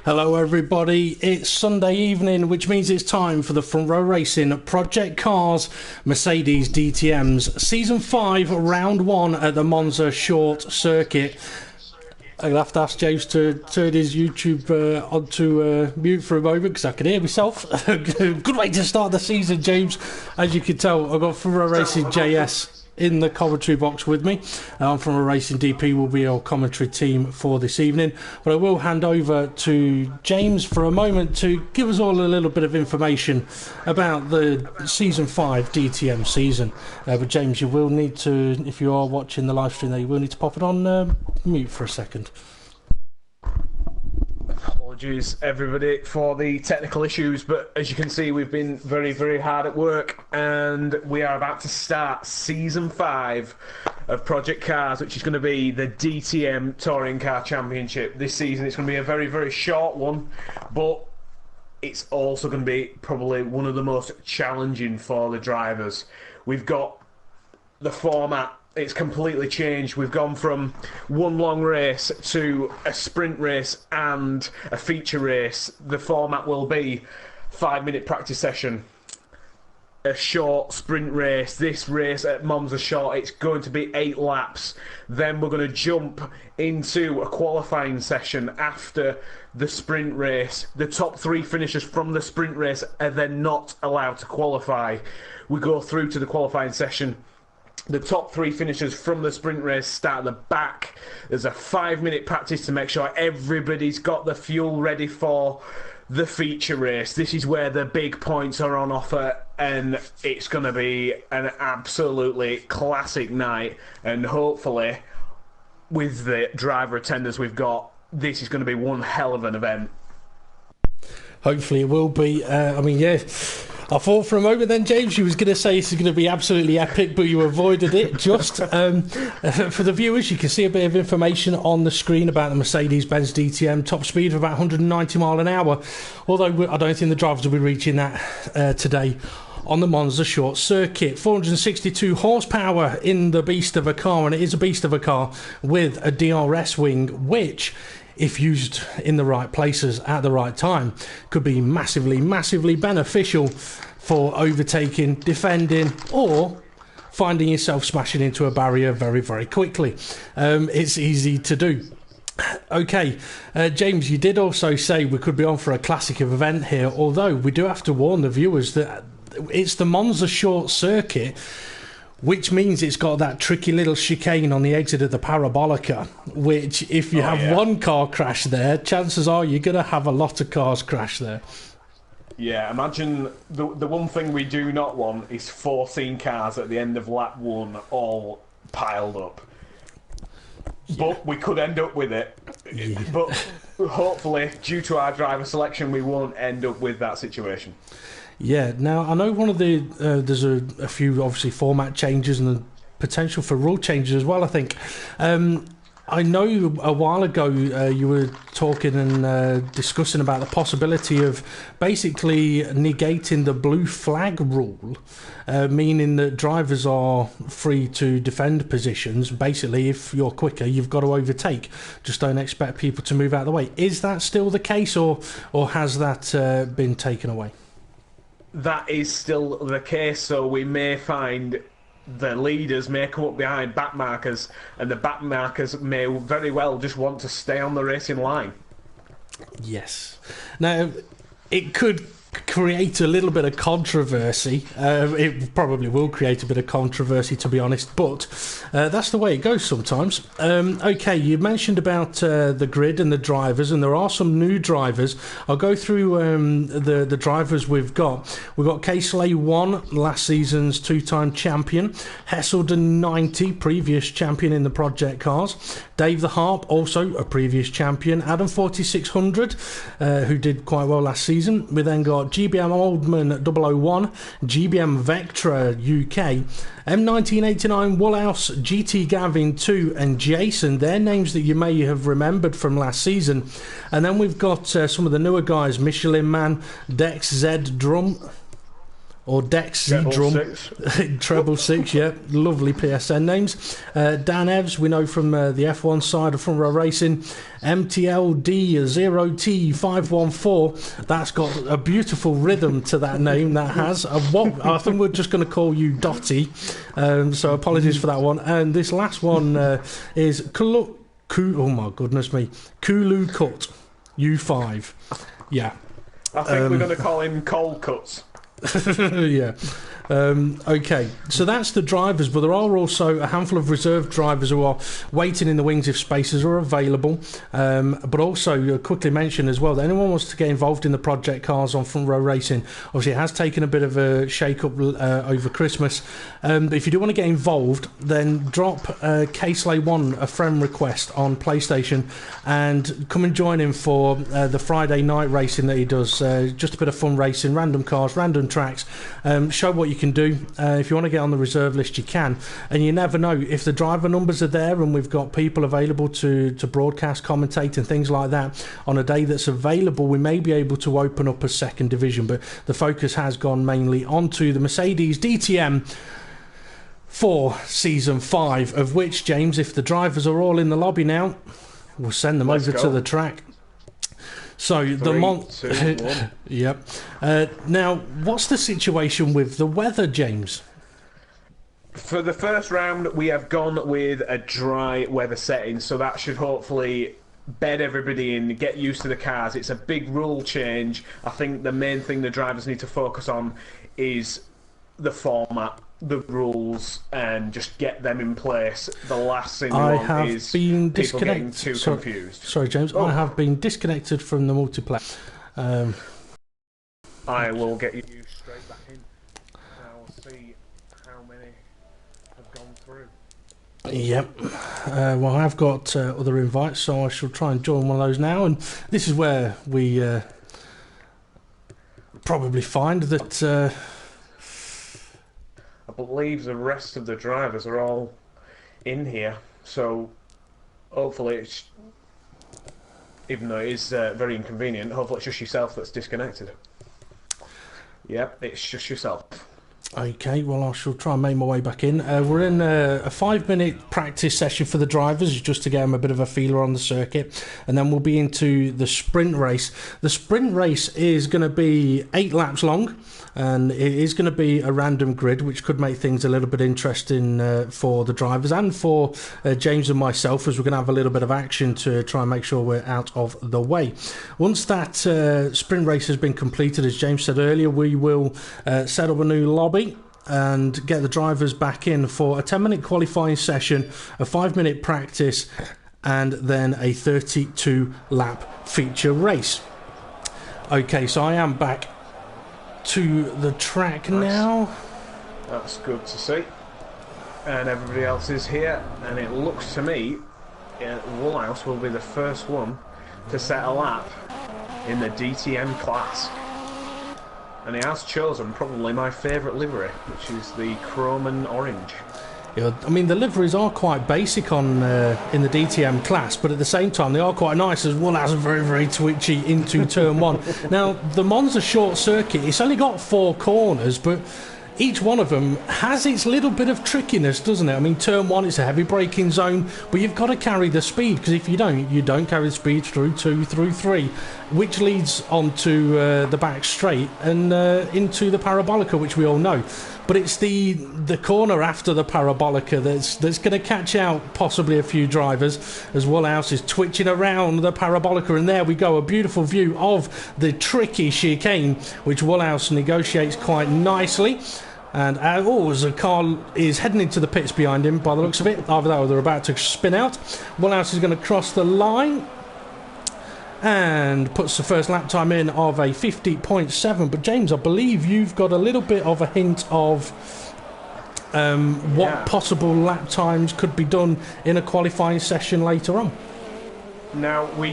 Hello everybody, it's Sunday evening, which means it's time for the Front Row Racing ProjectCARS Mercedes DTMs Season 5 Round 1 at the Monza Short Circuit. I'm going to have to ask James to turn his YouTube onto mute for a moment because I can hear myself. Good way to start the season, James. As you can tell, I've got Front Row Racing JS in the commentary box with me. From a Racing DP will be our commentary team for this evening, but I will hand over to James for a moment to give us all a little bit of information about the Season 5 DTM season. But James, you will need to, if you are watching the live stream there, you will need to pop it on mute for a second. Apologies everybody for the technical issues, but as you can see, we've been very hard at work and we are about to start Season 5 of ProjectCARS, which is going to be the DTM Touring Car Championship. This season it's going to be a very short one, but it's also going to be probably one of the most challenging for the drivers. We've got the format. It's completely changed. We've gone from one long race to a sprint race and a feature race. The format will be 5-minute practice session, a short sprint race. This race at Monza Short, it's going to be 8 laps. Then we're going to jump into a qualifying session after the sprint race. The top 3 finishers from the sprint race are then not allowed to qualify. We go through to the qualifying session. The top 3 finishers from the sprint race start at the back. There's a 5-minute practice to make sure everybody's got the fuel ready for the feature race. This is where the big points are on offer, and it's going to be an absolutely classic night. And hopefully, with the driver attendance we've got, this is going to be one hell of an event. Hopefully it will be. I thought for a moment then, James, you was going to say this is going to be absolutely epic, but you avoided it just. For the viewers, you can see a bit of information on the screen about the Mercedes-Benz DTM, top speed of about 190 mile an hour, although I don't think the drivers will be reaching that today on the Monza Short Circuit. 462 horsepower in the beast of a car, and it is a beast of a car with a DRS wing, which, if used in the right places at the right time, could be massively beneficial for overtaking, defending, or finding yourself smashing into a barrier very quickly. It's easy to do. Okay, James, you did also say we could be on for a classic event here, although we do have to warn the viewers that it's the Monza Short Circuit, which means it's got that tricky little chicane on the exit of the Parabolica, which if you have one car crash there, chances are you're going to have a lot of cars crash there. Yeah, imagine the one thing we do not want is 14 cars at the end of lap 1 all piled up. Yeah. But we could end up with it. Yeah. But hopefully, due to our driver selection, we won't end up with that situation. Yeah, now I know one of the there's a few obviously format changes and the potential for rule changes as well, I think. I know a while ago you were talking and discussing about the possibility of basically negating the blue flag rule, meaning that drivers are free to defend positions. Basically, if you're quicker, you've got to overtake. Just don't expect people to move out of the way. Is that still the case, or has that been taken away? That is still the case, so we may find the leaders may come up behind back markers, and the back markers may very well just want to stay on the racing line. Yes. Now, it could create a little bit of controversy. It probably will create a bit of controversy, to be honest, but that's the way it goes sometimes. Okay, you mentioned about the grid and the drivers, and there are some new drivers. I'll go through the drivers we've got. We've got Casely 1, last season's 2-time champion. Hesselden 90, previous champion in the ProjectCARS. Dave the Harp, also a previous champion. Adam 4600, who did quite well last season. We then got GBM Oldman 001, GBM Vectra UK, M1989 Woolhouse, GT Gavin 2 and Jason. They're names that you may have remembered from last season. And then we've got some of the newer guys, Michelin Man, Dex Z Drum. or Dex Treble Drum. six. Treble six, yeah. Lovely PSN names. Dan Evs, we know from the F1 side of Front Row Racing. MTLD0T514. That's got a beautiful rhythm to that name, that has. I think we're just going to call you Dotty. So apologies for that one. And this last one is oh my goodness me. Kulu Cut U5. Yeah. I think we're going to call him Cold Cuts. Yeah. Okay, so that's the drivers, but there are also a handful of reserve drivers who are waiting in the wings if spaces are available. But also, quickly mention as well that anyone wants to get involved in the project cars on Front Row Racing, obviously it has taken a bit of a shake-up over Christmas. But if you do want to get involved, then drop Caseley1 a friend request on PlayStation and come and join him for the Friday night racing that he does. Just a bit of fun racing, random cars, random tracks. Show what you can do. If you want to get on the reserve list, you can. And you never know, if the driver numbers are there and we've got people available to broadcast, commentate and things like that on a day that's available, we may be able to open up a second division. But the focus has gone mainly onto the Mercedes DTM for Season 5, of which, James, if the drivers are all in the lobby now, we'll send them over to the track. So Yep. Now, what's the situation with the weather, James? For the first round, we have gone with a dry weather setting, so that should hopefully bed everybody in, get used to the cars. It's a big rule change. I think the main thing the drivers need to focus on is the format, the rules, and just get them in place. The last thing we want is people getting too confused. Sorry, James. I have been disconnected from the multiplayer. I will get you straight back in. I'll see how many have gone through. Yep. Well, I've got other invites, so I shall try and join one of those now. And this is where we probably find that... I believe the rest of the drivers are all in here, so hopefully it's, even though it is very inconvenient, hopefully it's just yourself that's disconnected. Yep, it's just yourself. Okay, well, I shall try and make my way back in. We're in a 5-minute practice session for the drivers, just to get them a bit of a feeler on the circuit, and then we'll be into the sprint race. The sprint race is going to be 8 laps long, and it is going to be a random grid, which could make things a little bit interesting for the drivers and for James and myself, as we're going to have a little bit of action to try and make sure we're out of the way. Once that sprint race has been completed, as James said earlier, we will set up a new lobby and get the drivers back in for a 10-minute qualifying session, a 5-minute practice, and then a 32-lap feature race. Okay, so I am back to the track now. That's good to see. And everybody else is here, and it looks to me Woolhouse will be the first one to set a lap in the DTM class. And he has chosen probably my favourite livery, which is the chrome and orange. Yeah, I mean, the liveries are quite basic on in the DTM class, but at the same time they are quite nice, as well as very, very twitchy into turn 1. Now, the Monza short circuit, it's only got 4 corners, but each one of them has its little bit of trickiness, doesn't it? I mean, turn 1, it's a heavy braking zone, but you've got to carry the speed, because if you don't carry the speed through 2, through 3, which leads onto the back straight and into the parabolica, which we all know. But it's the corner after the parabolica that's going to catch out possibly a few drivers, as Woolhouse is twitching around the parabolica, and there we go, a beautiful view of the tricky chicane, which Woolhouse negotiates quite nicely. And as a car is heading into the pits behind him, by the looks of it, either that or they're about to spin out. Woolhouse is going to cross the line and puts the first lap time in of a 50.7. But James, I believe you've got a little bit of a hint of what possible lap times could be done in a qualifying session later on. Now, I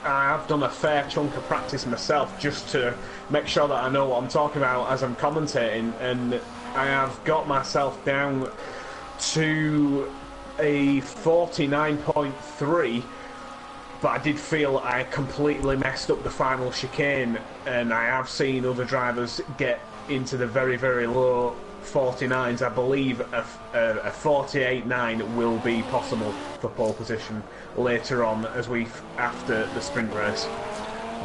have done a fair chunk of practice myself just to make sure that I know what I'm talking about as I'm commentating, and I have got myself down to a 49.3 but I did feel I completely messed up the final chicane, and I have seen other drivers get into the very, very low 49s. I believe a 48.9 will be possible for pole position later on after the sprint race.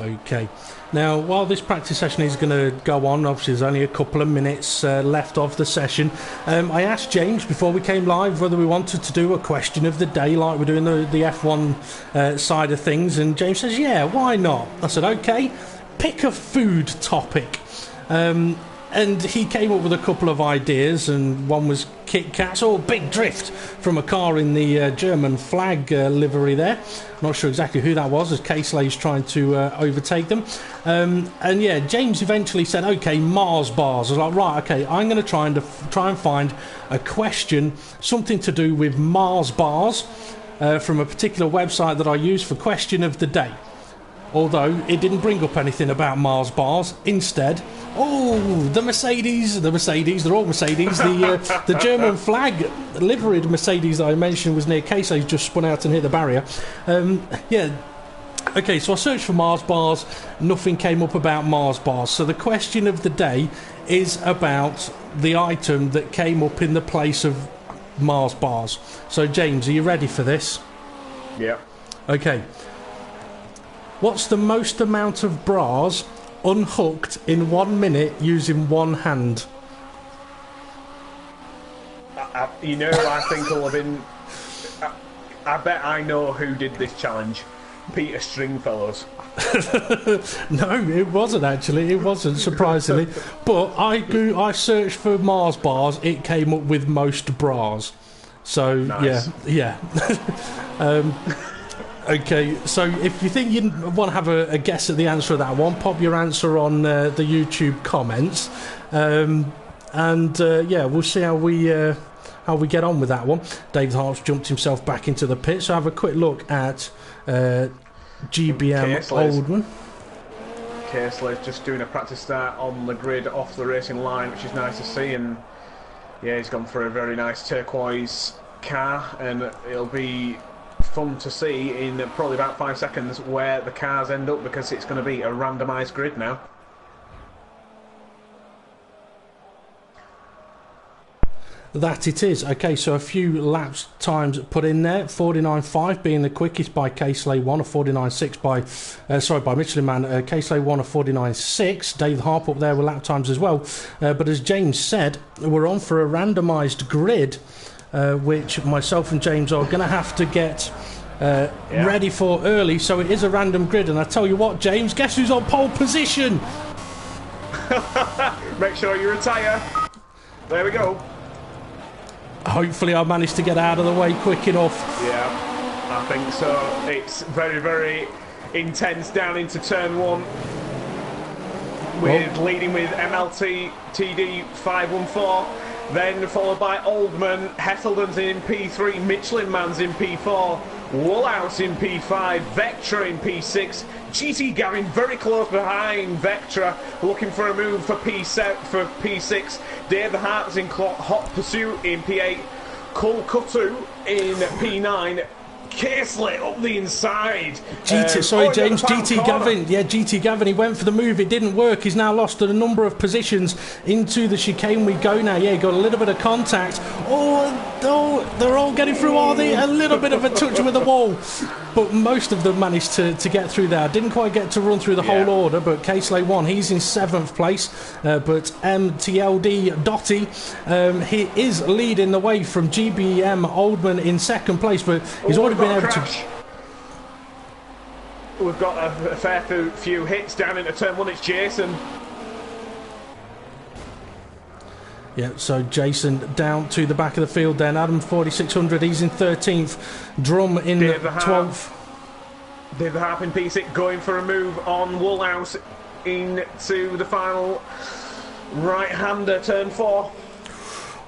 Okay. Now, while this practice session is going to go on, obviously there's only a couple of minutes left of the session. I asked James before we came live whether we wanted to do a question of the day like we're doing the F1 side of things, and James says, yeah, why not? I said, okay, pick a food topic. And he came up with a couple of ideas, and one was Kit Kats. Oh, big drift from a car in the German flag livery there. Not sure exactly who that was, as K-Slay's trying to overtake them. And yeah, James eventually said, okay, Mars bars. I was like, right, okay, I'm going to try and find a question, something to do with Mars bars, from a particular website that I use for question of the day. Although it didn't bring up anything about Mars bars. Instead, the Mercedes, they're all Mercedes. The German flag liveried Mercedes that I mentioned was near Casey's, just spun out and hit the barrier. Okay, so I searched for Mars bars, nothing came up about Mars bars. So the question of the day is about the item that came up in the place of Mars bars. So James, are you ready for this? Yeah. Okay. What's the most amount of bras unhooked in 1 minute using one hand? I think it'll have been... I bet I know who did this challenge. Peter Stringfellows. No, it wasn't actually. It wasn't, surprisingly. But I searched for Mars bars. It came up with most bras. So, nice. Yeah. Okay, so if you think you want to have a guess at the answer of that one, pop your answer on the YouTube comments, we'll see how we get on with that one. David Harps jumped himself back into the pit, so have a quick look at GBM Oldman. Casely's just doing a practice start on the grid off the racing line, which is nice to see, and yeah, he's gone for a very nice turquoise car, and it'll be fun to see in probably about 5 seconds where the cars end up, because it's going to be a randomised grid now. That it is. Okay, so a few laps times put in there. 49.5 being the quickest by K-Slay 1, a 49.6 by Michelin Man. K-Slay 1, a 49.6. Dave Harp up there with lap times as well. But as James said, we're on for a randomised grid, which myself and James are going to have to get ready for early. So it is a random grid, and I tell you what, James, guess who's on pole position? Make sure you retire. There we go. Hopefully I managed to get out of the way quick enough. Yeah, I think so. It's very, very intense down into turn 1. With leading with MLT TD 514, then followed by Oldman. Heselden's in P3, Michelin Man's in P4, Woolhouse in P5, Vectra in P6, GT Gavin very close behind Vectra, looking for a move for P6. Dave Hart's in hot pursuit in P8, Kulkutu in P9. Casely up the inside. GT Gavin. Yeah, GT Gavin. He went for the move. It didn't work. He's now lost a number of positions into the chicane. We go now. Yeah, got a little bit of contact. Oh, they're all getting through. Are they? A little bit of a touch with the wall, but most of them managed to get through there. Didn't quite get to run through the whole order, but Casely won. He's in 7th place, but MTLD Dotty, he is leading the way from GBM Oldman in 2nd place, but he's already been able to. We've got a fair few hits down into turn 1. It's Jason. Yeah, so Jason down to the back of the field then. Adam 4600, he's in 13th. Drum in 12th. David Harp in P6 going for a move on Woolhouse into the final right-hander, turn 4.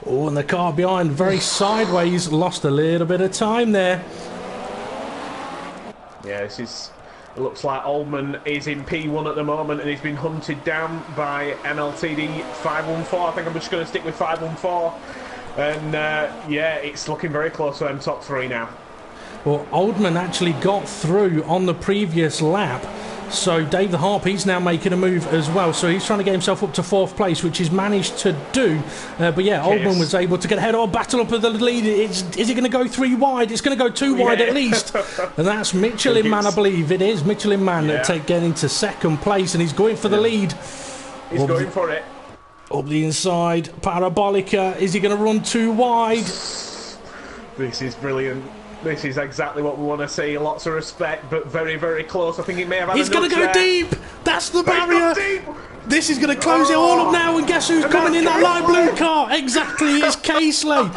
Oh, and the car behind very sideways, lost a little bit of time there. Yeah, it looks like Oldman is in P1 at the moment, and he's been hunted down by MLTD 514. I think I'm just going to stick with 514. And yeah, it's looking very close to them top 3 now. Well, Oldman actually got through on the previous lap. So Dave the Harp, he's now making a move as well. So he's trying to get himself up to 4th place, which he's managed to do. But yeah, Oldman was able to get ahead. Oh, battle up with the lead. Is it going to go 3 wide? It's going to go 2 wide at least. And that's Michelin Man, I believe it is. Michelin Man getting to 2nd place, and he's going for the lead. He's going for it. Up the inside, Parabolica. Is he going to run 2 wide? This is brilliant. This is exactly what we want to see. Lots of respect, but very, very close. I think it may have had He's going to go deep. That's the barrier. This is going to close it all up now. And guess who's coming in that light blue car? Exactly, it's Casely.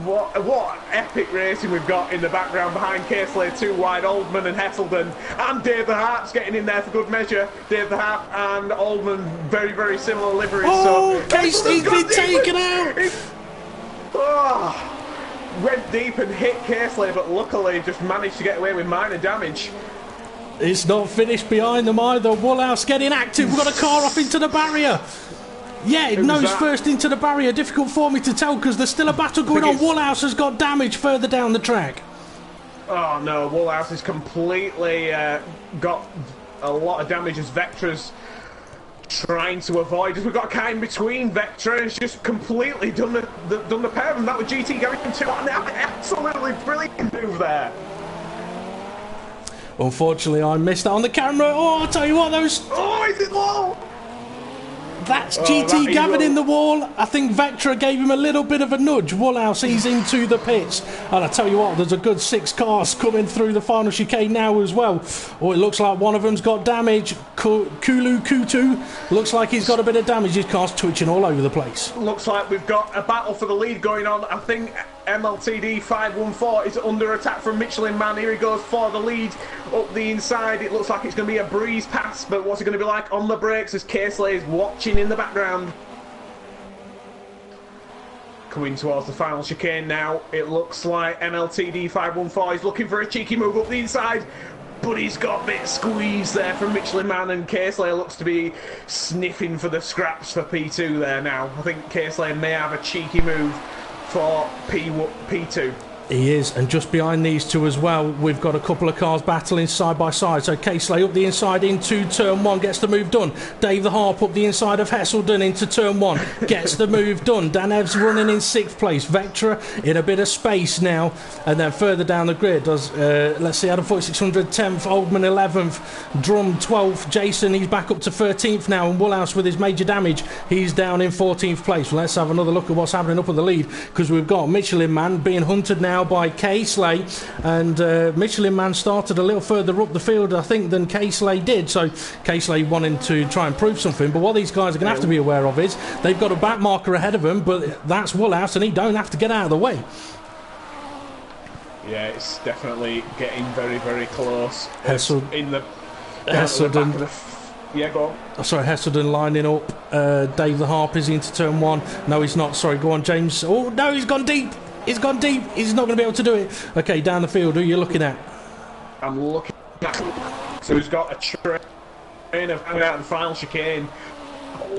What epic racing we've got in the background behind Casely, 2 wide, Oldman and Heselden, and Dave the Harp's getting in there for good measure. Dave the Harp and Oldman, very, very similar liveries. Oh, so Casely's been taken out. Went deep and hit Casely, but luckily just managed to get away with minor damage. It's not finished behind them either. Woolhouse getting active. We've got a car off into the barrier. Yeah, nose first into the barrier. Difficult for me to tell because there's still a battle going on. Woolhouse has got damage further down the track. Oh no, Woolhouse has completely got a lot of damage as Vectra's trying to avoid. We've got a car in between. Vectra has just completely done the pair of them. That was GT going to an absolutely brilliant move there. Unfortunately, I missed that on the camera. Oh, I'll tell you what, those... Oh, is it low? That's GT Gavin in the wall. I think Vectra gave him a little bit of a nudge. Woolhouse, he's into the pits. And I tell you what, there's a good 6 cars coming through the final chicane now as well. Oh, it looks like one of them's got damage. Kulu Kutu looks like he's got a bit of damage. His car's twitching all over the place. Looks like we've got a battle for the lead going on. I think MLTD 514 is under attack from Michelin Man. Here he goes for the lead up the inside. It looks like it's going to be a breeze pass, but what's it going to be like on the brakes as Casely is watching in the background? Coming towards the final chicane now. It looks like MLTD 514 is looking for a cheeky move up the inside, but he's got a bit squeezed there from Michelin Man, and Casely looks to be sniffing for the scraps for P2 there now. I think Casely may have a cheeky move for P2. He is, and just behind these two as well, we've got a couple of cars battling side by side. So Casely up the inside into turn 1, gets the move done. Dave the Harp up the inside of Heselden into turn 1, gets the move done. Dan Ev's running in 6th place. Vectra in a bit of space now, and then further down the grid does let's see, Adam 4600 10th, Oldman 11th, Drum 12th, Jason he's back up to 13th now, and Woolhouse with his major damage, he's down in 14th place. Well, let's have another look at what's happening up at the lead, because we've got Michelin Man being hunted now by Casely, and Michelin Man started a little further up the field, I think, than Casely did. So Casely wanting to try and prove something, but what these guys are going to have to be aware of is they've got a back marker ahead of them, but that's Woolhouse, and he don't have to get out of the way. Yeah, it's definitely getting very, very close. Heselden, yeah, go on. Sorry, Heselden lining up. Dave the Harp is into turn 1. No, he's not. Sorry, go on, James. Oh no, he's gone deep. He's gone deep. He's not going to be able to do it. Okay, down the field, who are you looking at? I'm looking at... So he's got a train of coming out of the final chicane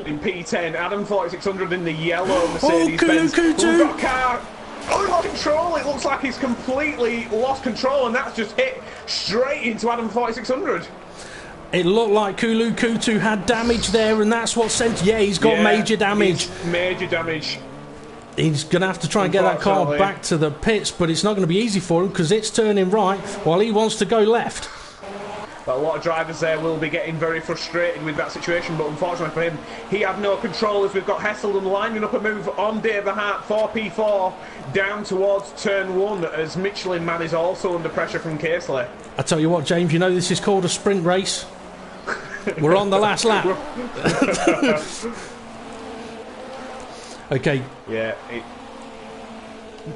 in P10. Adam 4600 in the yellow Mercedes-Benz. We've got a car... Oh, he lost control. It looks like he's completely lost control, and that's just hit straight into Adam 4600. It looked like Kulu Kutu had damage there, and that's what sent... Yeah, he's got major damage. Major damage. He's going to have to try and get that car back to the pits, but it's not going to be easy for him because it's turning right while he wants to go left. But a lot of drivers there will be getting very frustrated with that situation, but unfortunately for him, he had no control as we've got Heselden lining up a move on Dave the Hart, 4P4, down towards turn 1 as Michelin Man is also under pressure from Casely. I tell you what, James, you know this is called a sprint race. We're on the last lap. Okay. Yeah,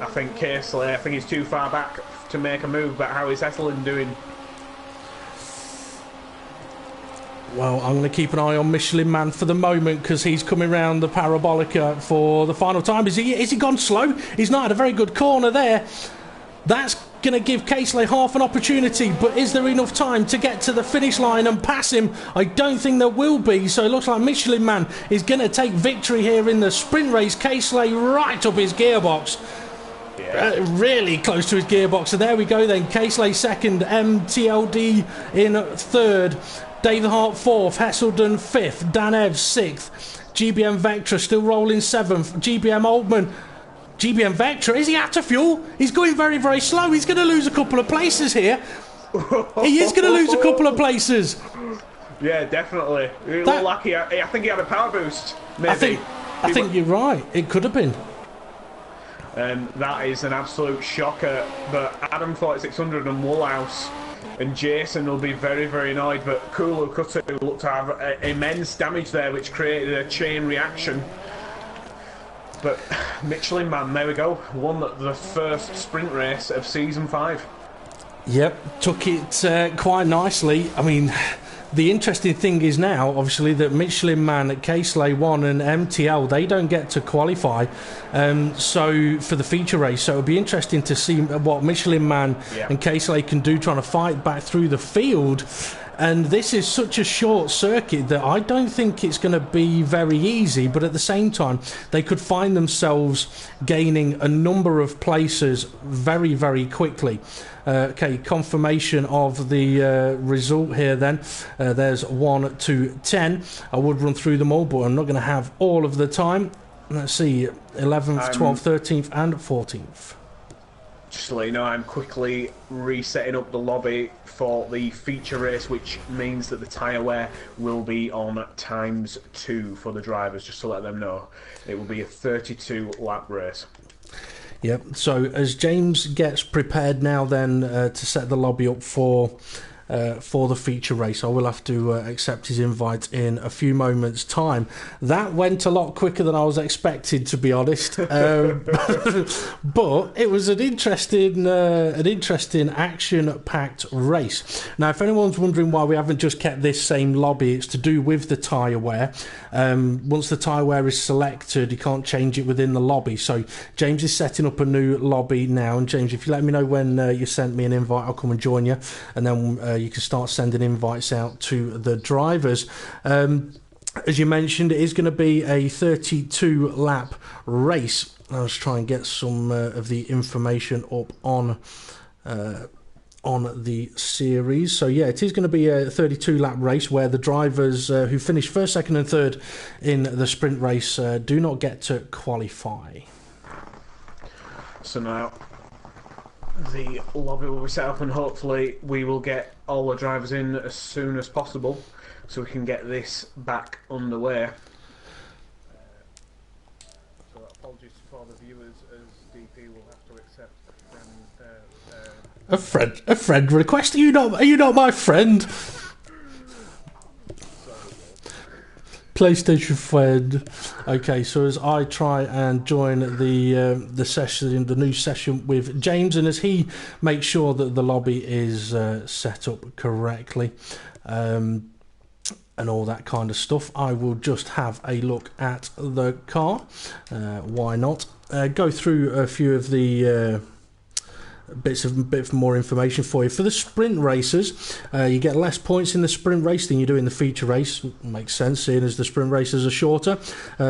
I think Casely, I think he's too far back to make a move, but how is Heselden doing? Well, I'm going to keep an eye on Michelin Man for the moment because he's coming round the Parabolica for the final time. Is he gone slow? He's not had a very good corner there. That's going to give Casely half an opportunity, but is there enough time to get to the finish line and pass him? I don't think there will be, so it looks like Michelin Man is going to take victory here in the sprint race. Casely right up his gearbox. really close to his gearbox. So there we go then. Caseley second, MTLD in third, David Hart fourth, Hesselden fifth, Dan Evans sixth, GBM Vectra still rolling seventh, GBM Oldman. GBM Vectra, is he out of fuel? He's going very, very slow. He's going to lose a couple of places here. He is going to lose a couple of places. Yeah, definitely. He looked like I think he had a power boost. Maybe. I think you're right. It could have been. That is an absolute shocker. But Adam 4600 and Woolhouse and Jason will be very, very annoyed. But Kulu Kutu looked to have immense damage there, which created a chain reaction. But Michelin Man, there we go, won the first sprint race of Season 5. Yep, took it quite nicely. I mean, the interesting thing is now, obviously, that Michelin Man, Caseley 1 and MTL, they don't get to qualify so for the feature race. So it'll be interesting to see what Michelin Man and Caseley can do trying to fight back through the field. And this is such a short circuit that I don't think it's going to be very easy, but at the same time they could find themselves gaining a number of places very, very quickly. Okay, confirmation of the result here then. There's 1 to 10. I would run through them all, but I'm not going to have all of the time. Let's see, 11th, 12th, 13th and 14th. Just to let you know, I'm quickly resetting up the lobby for the feature race, which means that the tyre wear will be on ×2 for the drivers, just to let them know. It will be a 32 lap race. Yep, so as James gets prepared now then to set the lobby up for the feature race, I will have to accept his invite in a few moments' time. That went a lot quicker than I was expected, to be honest. But it was an interesting action-packed race. Now, if anyone's wondering why we haven't just kept this same lobby, it's to do with the tyre wear. Once the tyre wear is selected, you can't change it within the lobby. So James is setting up a new lobby now. And James, if you let me know when you sent me an invite, I'll come and join you. And then you can start sending invites out to the drivers. As you mentioned, it is going to be a 32 lap race. I'll just try and get some of the information up on the series. So yeah, it is going to be a 32 lap race where the drivers who finish first, second and third in the sprint race do not get to qualify. So now the lobby will be set up and hopefully we will get all the drivers in as soon as possible so we can get this back underway. So apologies for the viewers as DP will have to accept a friend request. Are you not my friend? PlayStation friend. Okay, so as I try and join the session, the new session with James, and as he makes sure that the lobby is set up correctly, and all that kind of stuff, I will just have a look at the car. Why not? Go through a few of the bit more information for you. For the sprint races, you get less points in the sprint race than you do in the feature race. Makes sense, seeing as the sprint races are shorter.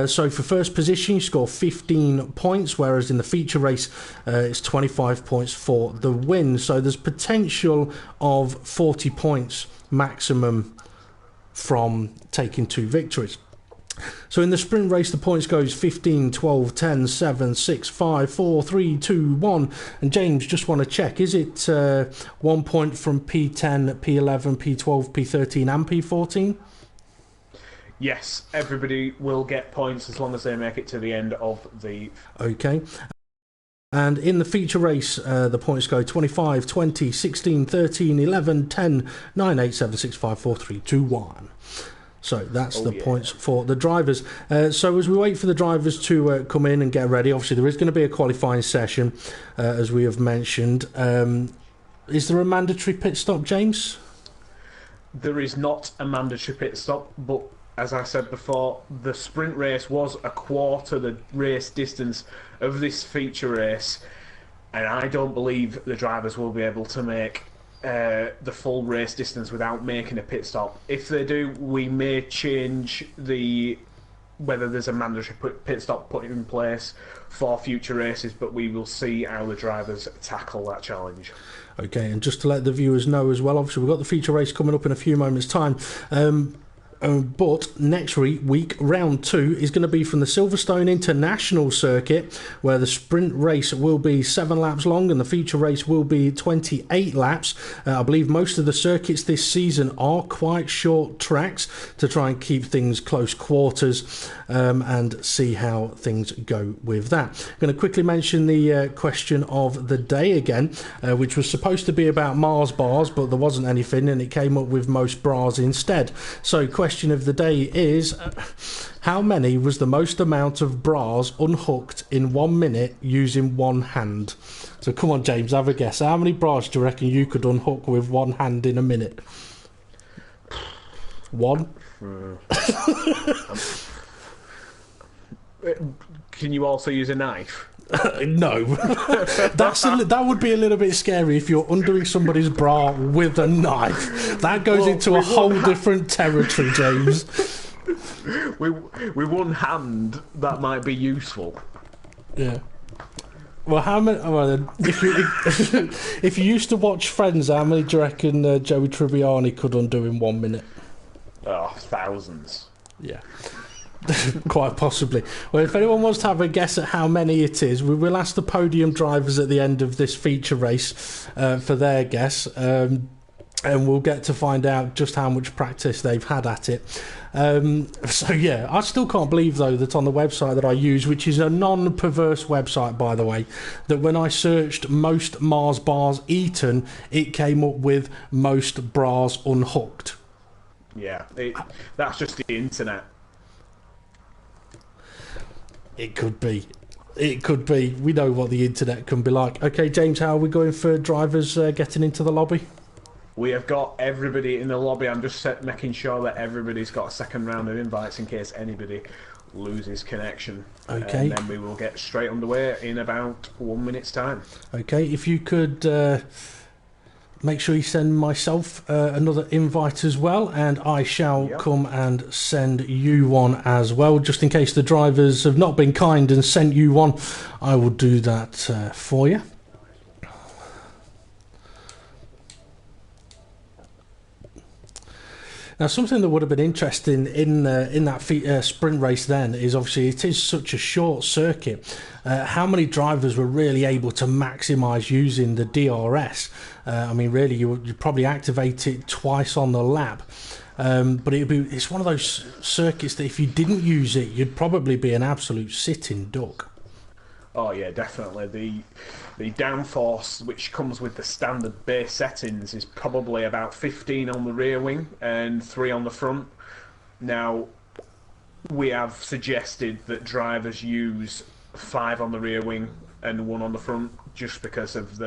So for first position, you score 15 points, whereas in the feature race, it's 25 points for the win. So there's potential of 40 points maximum from taking 2 victories. So in the sprint race, the points goes 15, 12, 10, 7, 6, 5, 4, 3, 2, 1. And James, just want to check, is it 1 point from P10, P11, P12, P13 and P14? Yes, everybody will get points as long as they make it to the end of the... Okay. And in the feature race, the points go 25, 20, 16, 13, 11, 10, 9, 8, 7, 6, 5, 4, 3, 2, 1. So that's the points for the drivers. So as we wait for the drivers to come in and get ready, obviously there is going to be a qualifying session, as we have mentioned. Is there a mandatory pit stop, James? There is not a mandatory pit stop, but as I said before, the sprint race was a quarter the race distance of this feature race, and I don't believe the drivers will be able to make the full race distance without making a pit stop. If they do, we may change the whether there's a mandatory pit stop put in place for future races, but we will see how the drivers tackle that challenge. Okay, and just to let the viewers know as well, obviously we've got the feature race coming up in a few moments' time. But next week, round 2 is going to be from the Silverstone International Circuit, where the sprint race will be 7 laps long and the feature race will be 28 laps. I believe most of the circuits this season are quite short tracks to try and keep things close quarters, and see how things go with that. I'm going to quickly mention the question of the day again, which was supposed to be about Mars bars, but there wasn't anything and it came up with most bras instead. So question of the day is, how many was the most amount of bras unhooked in 1 minute using one hand? So come on, James, have a guess. How many bras do you reckon you could unhook with one hand in a minute? 1? Can you also use a knife? No. That would be a little bit scary if you're undoing somebody's bra with a knife. That goes into a whole different territory, James. With one hand, that might be useful. Yeah. Well, how many? Well, then, if you used to watch Friends, how many do you reckon Joey Tribbiani could undo in 1 minute? Oh, thousands. Yeah. Quite possibly. Well, if anyone wants to have a guess at how many it is, we will ask the podium drivers at the end of this feature race for their guess, and we'll get to find out just how much practice they've had at it. So yeah, I still can't believe though that on the website that I use, which is a non-perverse website by the way, that when I searched most Mars bars eaten, it came up with most bras unhooked. Yeah, that's just the internet. It could be. It could be. We know what the internet can be like. Okay, James, how are we going for drivers getting into the lobby? We have got everybody in the lobby. I'm just making sure that everybody's got a second round of invites in case anybody loses connection. Okay. And then we will get straight underway in about 1 minute's time. Okay, if you could make sure you send myself another invite as well, and I shall come and send you one as well, just in case the drivers have not been kind and sent you one. I will do that for you. Now, something that would have been interesting in that sprint race then is obviously it is such a short circuit. How many drivers were really able to maximise using the DRS? I mean, really, you'd probably activate it twice on the lap. But it's one of those circuits that if you didn't use it, you'd probably be an absolute sitting duck. Oh yeah, definitely. The downforce which comes with the standard base settings is probably about 15 on the rear wing and 3 on the front. Now, we have suggested that drivers use 5 on the rear wing and 1 on the front, just because of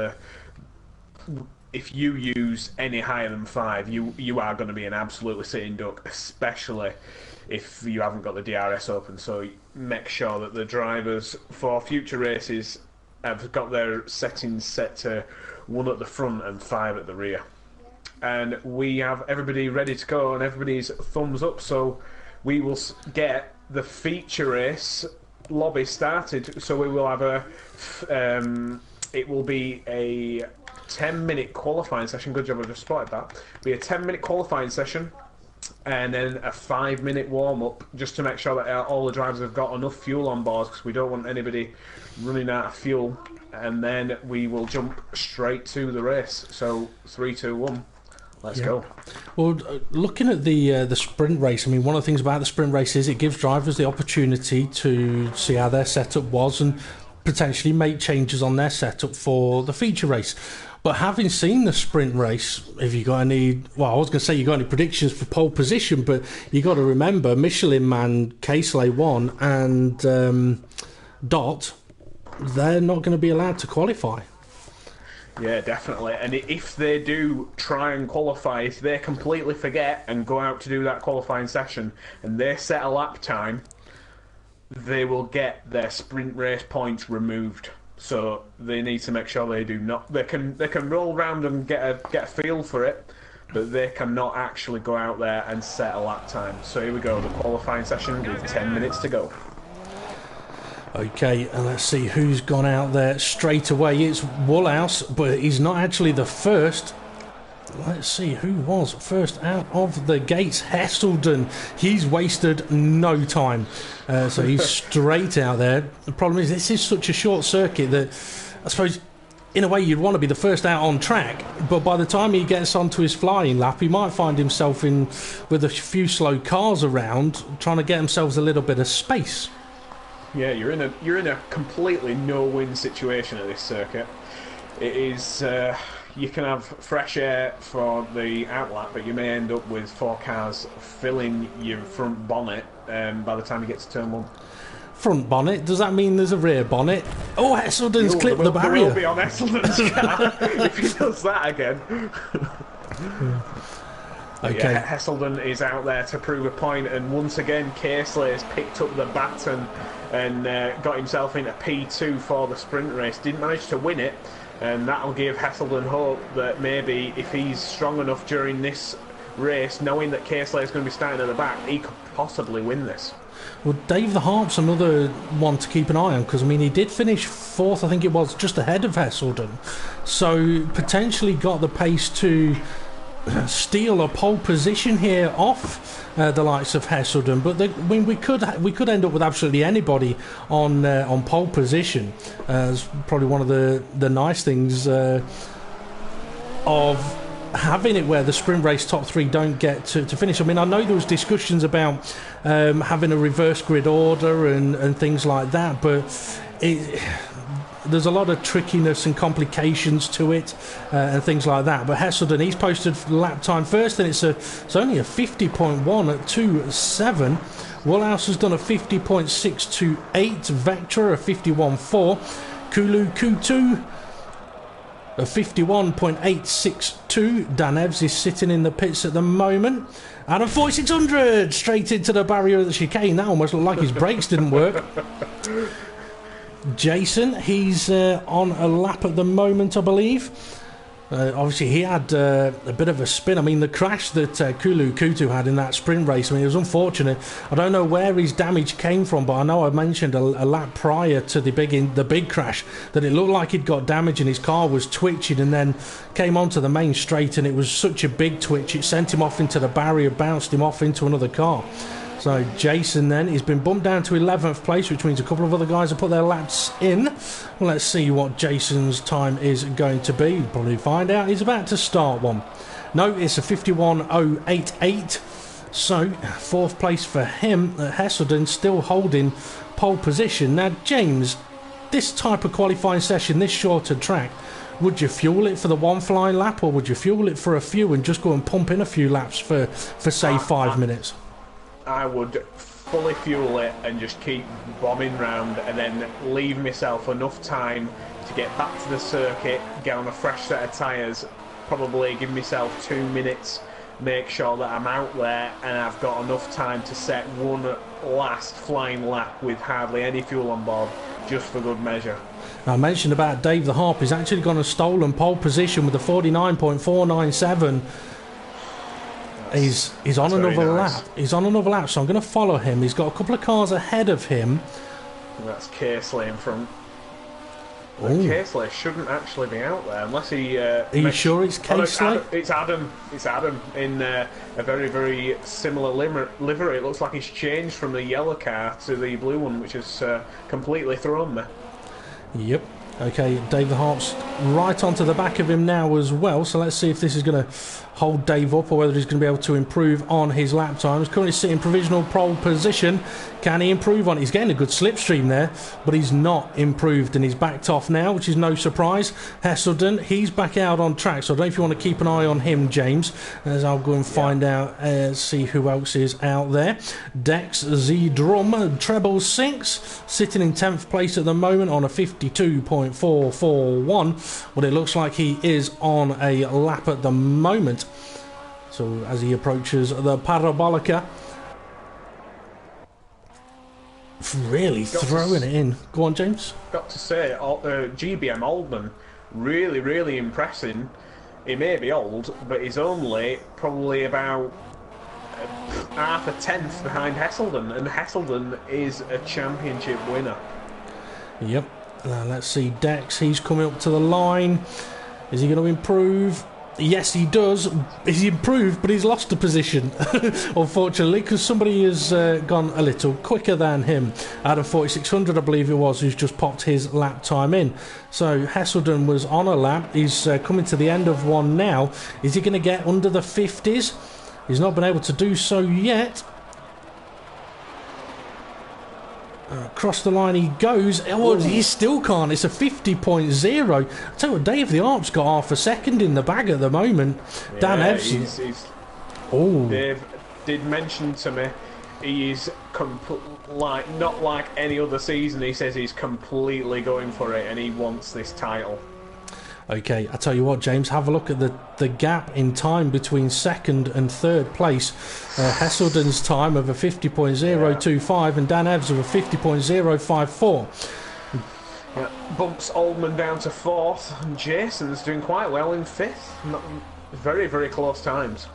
if you use any higher than 5, you are going to be an absolutely sitting duck, especially if you haven't got the DRS open. So make sure that the drivers for future races have got their settings set to 1 at the front and 5 at the rear. And we have everybody ready to go and everybody's thumbs up, so we will get the feature race lobby started. So we will have it will be a 10-minute qualifying session. Good job, I just spotted that. It'll be a 10-minute qualifying session and then a 5-minute warm-up, just to make sure that all the drivers have got enough fuel on board, because we don't want anybody running out of fuel. And then we will jump straight to the race. So 3, 2, 1, let's go. Well, looking at the sprint race, I mean, one of the things about the sprint race is it gives drivers the opportunity to see how their setup was and potentially make changes on their setup for the feature race. But having seen the sprint race, have you got any... Well, I was going to say you got any predictions for pole position, but you got to remember Michelin Man, Casely 1 and Dot, they're not going to be allowed to qualify. Yeah, definitely. And if they do try and qualify, if they completely forget and go out to do that qualifying session and they set a lap time, they will get their sprint race points removed. So they need to make sure they do not. They can roll around and get a feel for it, but they cannot actually go out there and set a lap time. So here we go, the qualifying session with 10 minutes to go. Okay, and let's see who's gone out there straight away. It's Woolhouse, but he's not actually the first. Let's see who was first out of the gates. Hesselden. He's wasted no time. So he's straight out there. The problem is this is such a short circuit that I suppose in a way you'd want to be the first out on track, but by the time he gets onto his flying lap he might find himself in with a few slow cars around trying to get themselves a little bit of space. Yeah, you're in a completely no-win situation at this circuit. It is you can have fresh air for the outlap, but you may end up with 4 cars filling your front bonnet by the time you get to turn 1. Front bonnet? Does that mean there's a rear bonnet? Oh, Hesselden's clipped the barrier. There will be on Hesselden's car if he does that again. Okay. Yeah, Hesselden is out there to prove a point, and once again Casely has picked up the baton and got himself into P2 for the sprint race. Didn't manage to win it, and that'll give Hesselden hope that maybe if he's strong enough during this race, knowing that Casely is going to be starting at the back, he could possibly win this. Well, Dave the Harp's another one to keep an eye on, because I mean he did finish 4th, I think it was, just ahead of Hesselden, so potentially got the pace to steal a pole position here off the likes of Hesselden, but we could end up with absolutely anybody on pole position. It's probably one of the nice things of having it where the sprint race top 3 don't get to finish. I mean, I know there was discussions about having a reverse grid order and things like that, but there's a lot of trickiness and complications to it and things like that. But Hesselden, he's posted lap time first, and it's only a 50.1 at 2.7. Woolhouse has done a 50.628. Vectra a 51.4. Kulu Q2 a 51.862. Dan Evs is sitting in the pits at the moment. And a 4600 straight into the barrier of the chicane. That almost looked like his brakes didn't work. Jason, he's on a lap at the moment, I believe. Obviously, he had a bit of a spin. I mean, the crash that Kulu Kutu had in that sprint race, I mean, it was unfortunate. I don't know where his damage came from, but I know I mentioned a lap prior to the big crash that it looked like he'd got damage and his car was twitching, and then came onto the main straight, and it was such a big twitch, it sent him off into the barrier, bounced him off into another car. So Jason then, he's been bumped down to 11th place, which means a couple of other guys have put their laps in. Well, let's see what Jason's time is going to be. We'll probably find out. He's about to start one. No, it's a 51.088. So, 4th place for him. Hesselden still holding pole position. Now, James, this type of qualifying session, this shorter track, would you fuel it for the one flying lap, or would you fuel it for a few and just go and pump in a few laps for say 5 minutes? I would fully fuel it and just keep bombing round, and then leave myself enough time to get back to the circuit, get on a fresh set of tyres, probably give myself 2 minutes, make sure that I'm out there and I've got enough time to set one last flying lap with hardly any fuel on board, just for good measure. I mentioned about Dave the Harp. He's actually gone a stolen pole position with a 49.497. He's on another lap. He's on another lap, so I'm going to follow him. He's got a couple of cars ahead of him. That's Casely in front. Casely shouldn't actually be out there unless he... Are you sure it's Casely? It's Adam. It's Adam in a very, very similar livery. It looks like he's changed from the yellow car to the blue one, which has completely thrown me. Yep. Okay, Dave the Harp's right onto the back of him now as well, so let's see if this is going to hold Dave up or whether he's going to be able to improve on his lap times. Currently sitting provisional pole position. Can he improve on it? He's getting a good slipstream there, but he's not improved, and he's backed off now, which is no surprise. Hesselden, he's back out on track, so I don't know if you want to keep an eye on him, James, as I'll go and find out, see who else is out there. Dex Z Drum, treble sinks, sitting in 10th place at the moment on a 52.441. Well, it looks like he is on a lap at the moment. So as he approaches the Parabolica, really throwing it in. Go on, James. Got to say, GBM Oldman, really, really impressing. he may be old, but he's only probably about half a tenth behind Hesselden, and Hesselden is a championship winner. Yep. Let's see Dex. He's coming up to the line. Is he going to improve? Yes, he does. He's improved, but he's lost a position, unfortunately, because somebody has gone a little quicker than him. Out of 4600, I believe it was, who's just popped his lap time in. So Hesselden was on a lap. He's coming to the end of one now. Is he going to get under the 50s? He's not been able to do so yet. Across the line he goes. Oh, he still can't. It's a 50.0. I tell you what, Dave the Arp's got half a second in the bag at the moment. Yeah, Dan Evson. Dave did mention to me he's not like any other season. He says he's completely going for it and he wants this title. Okay, I tell you what, James, have a look at the gap in time between second and third place. Hesselden's time of a 50.025 and Dan Evs of a 50.054. Yeah, bumps Oldman down to fourth, and Jason's doing quite well in fifth. Very, very close times.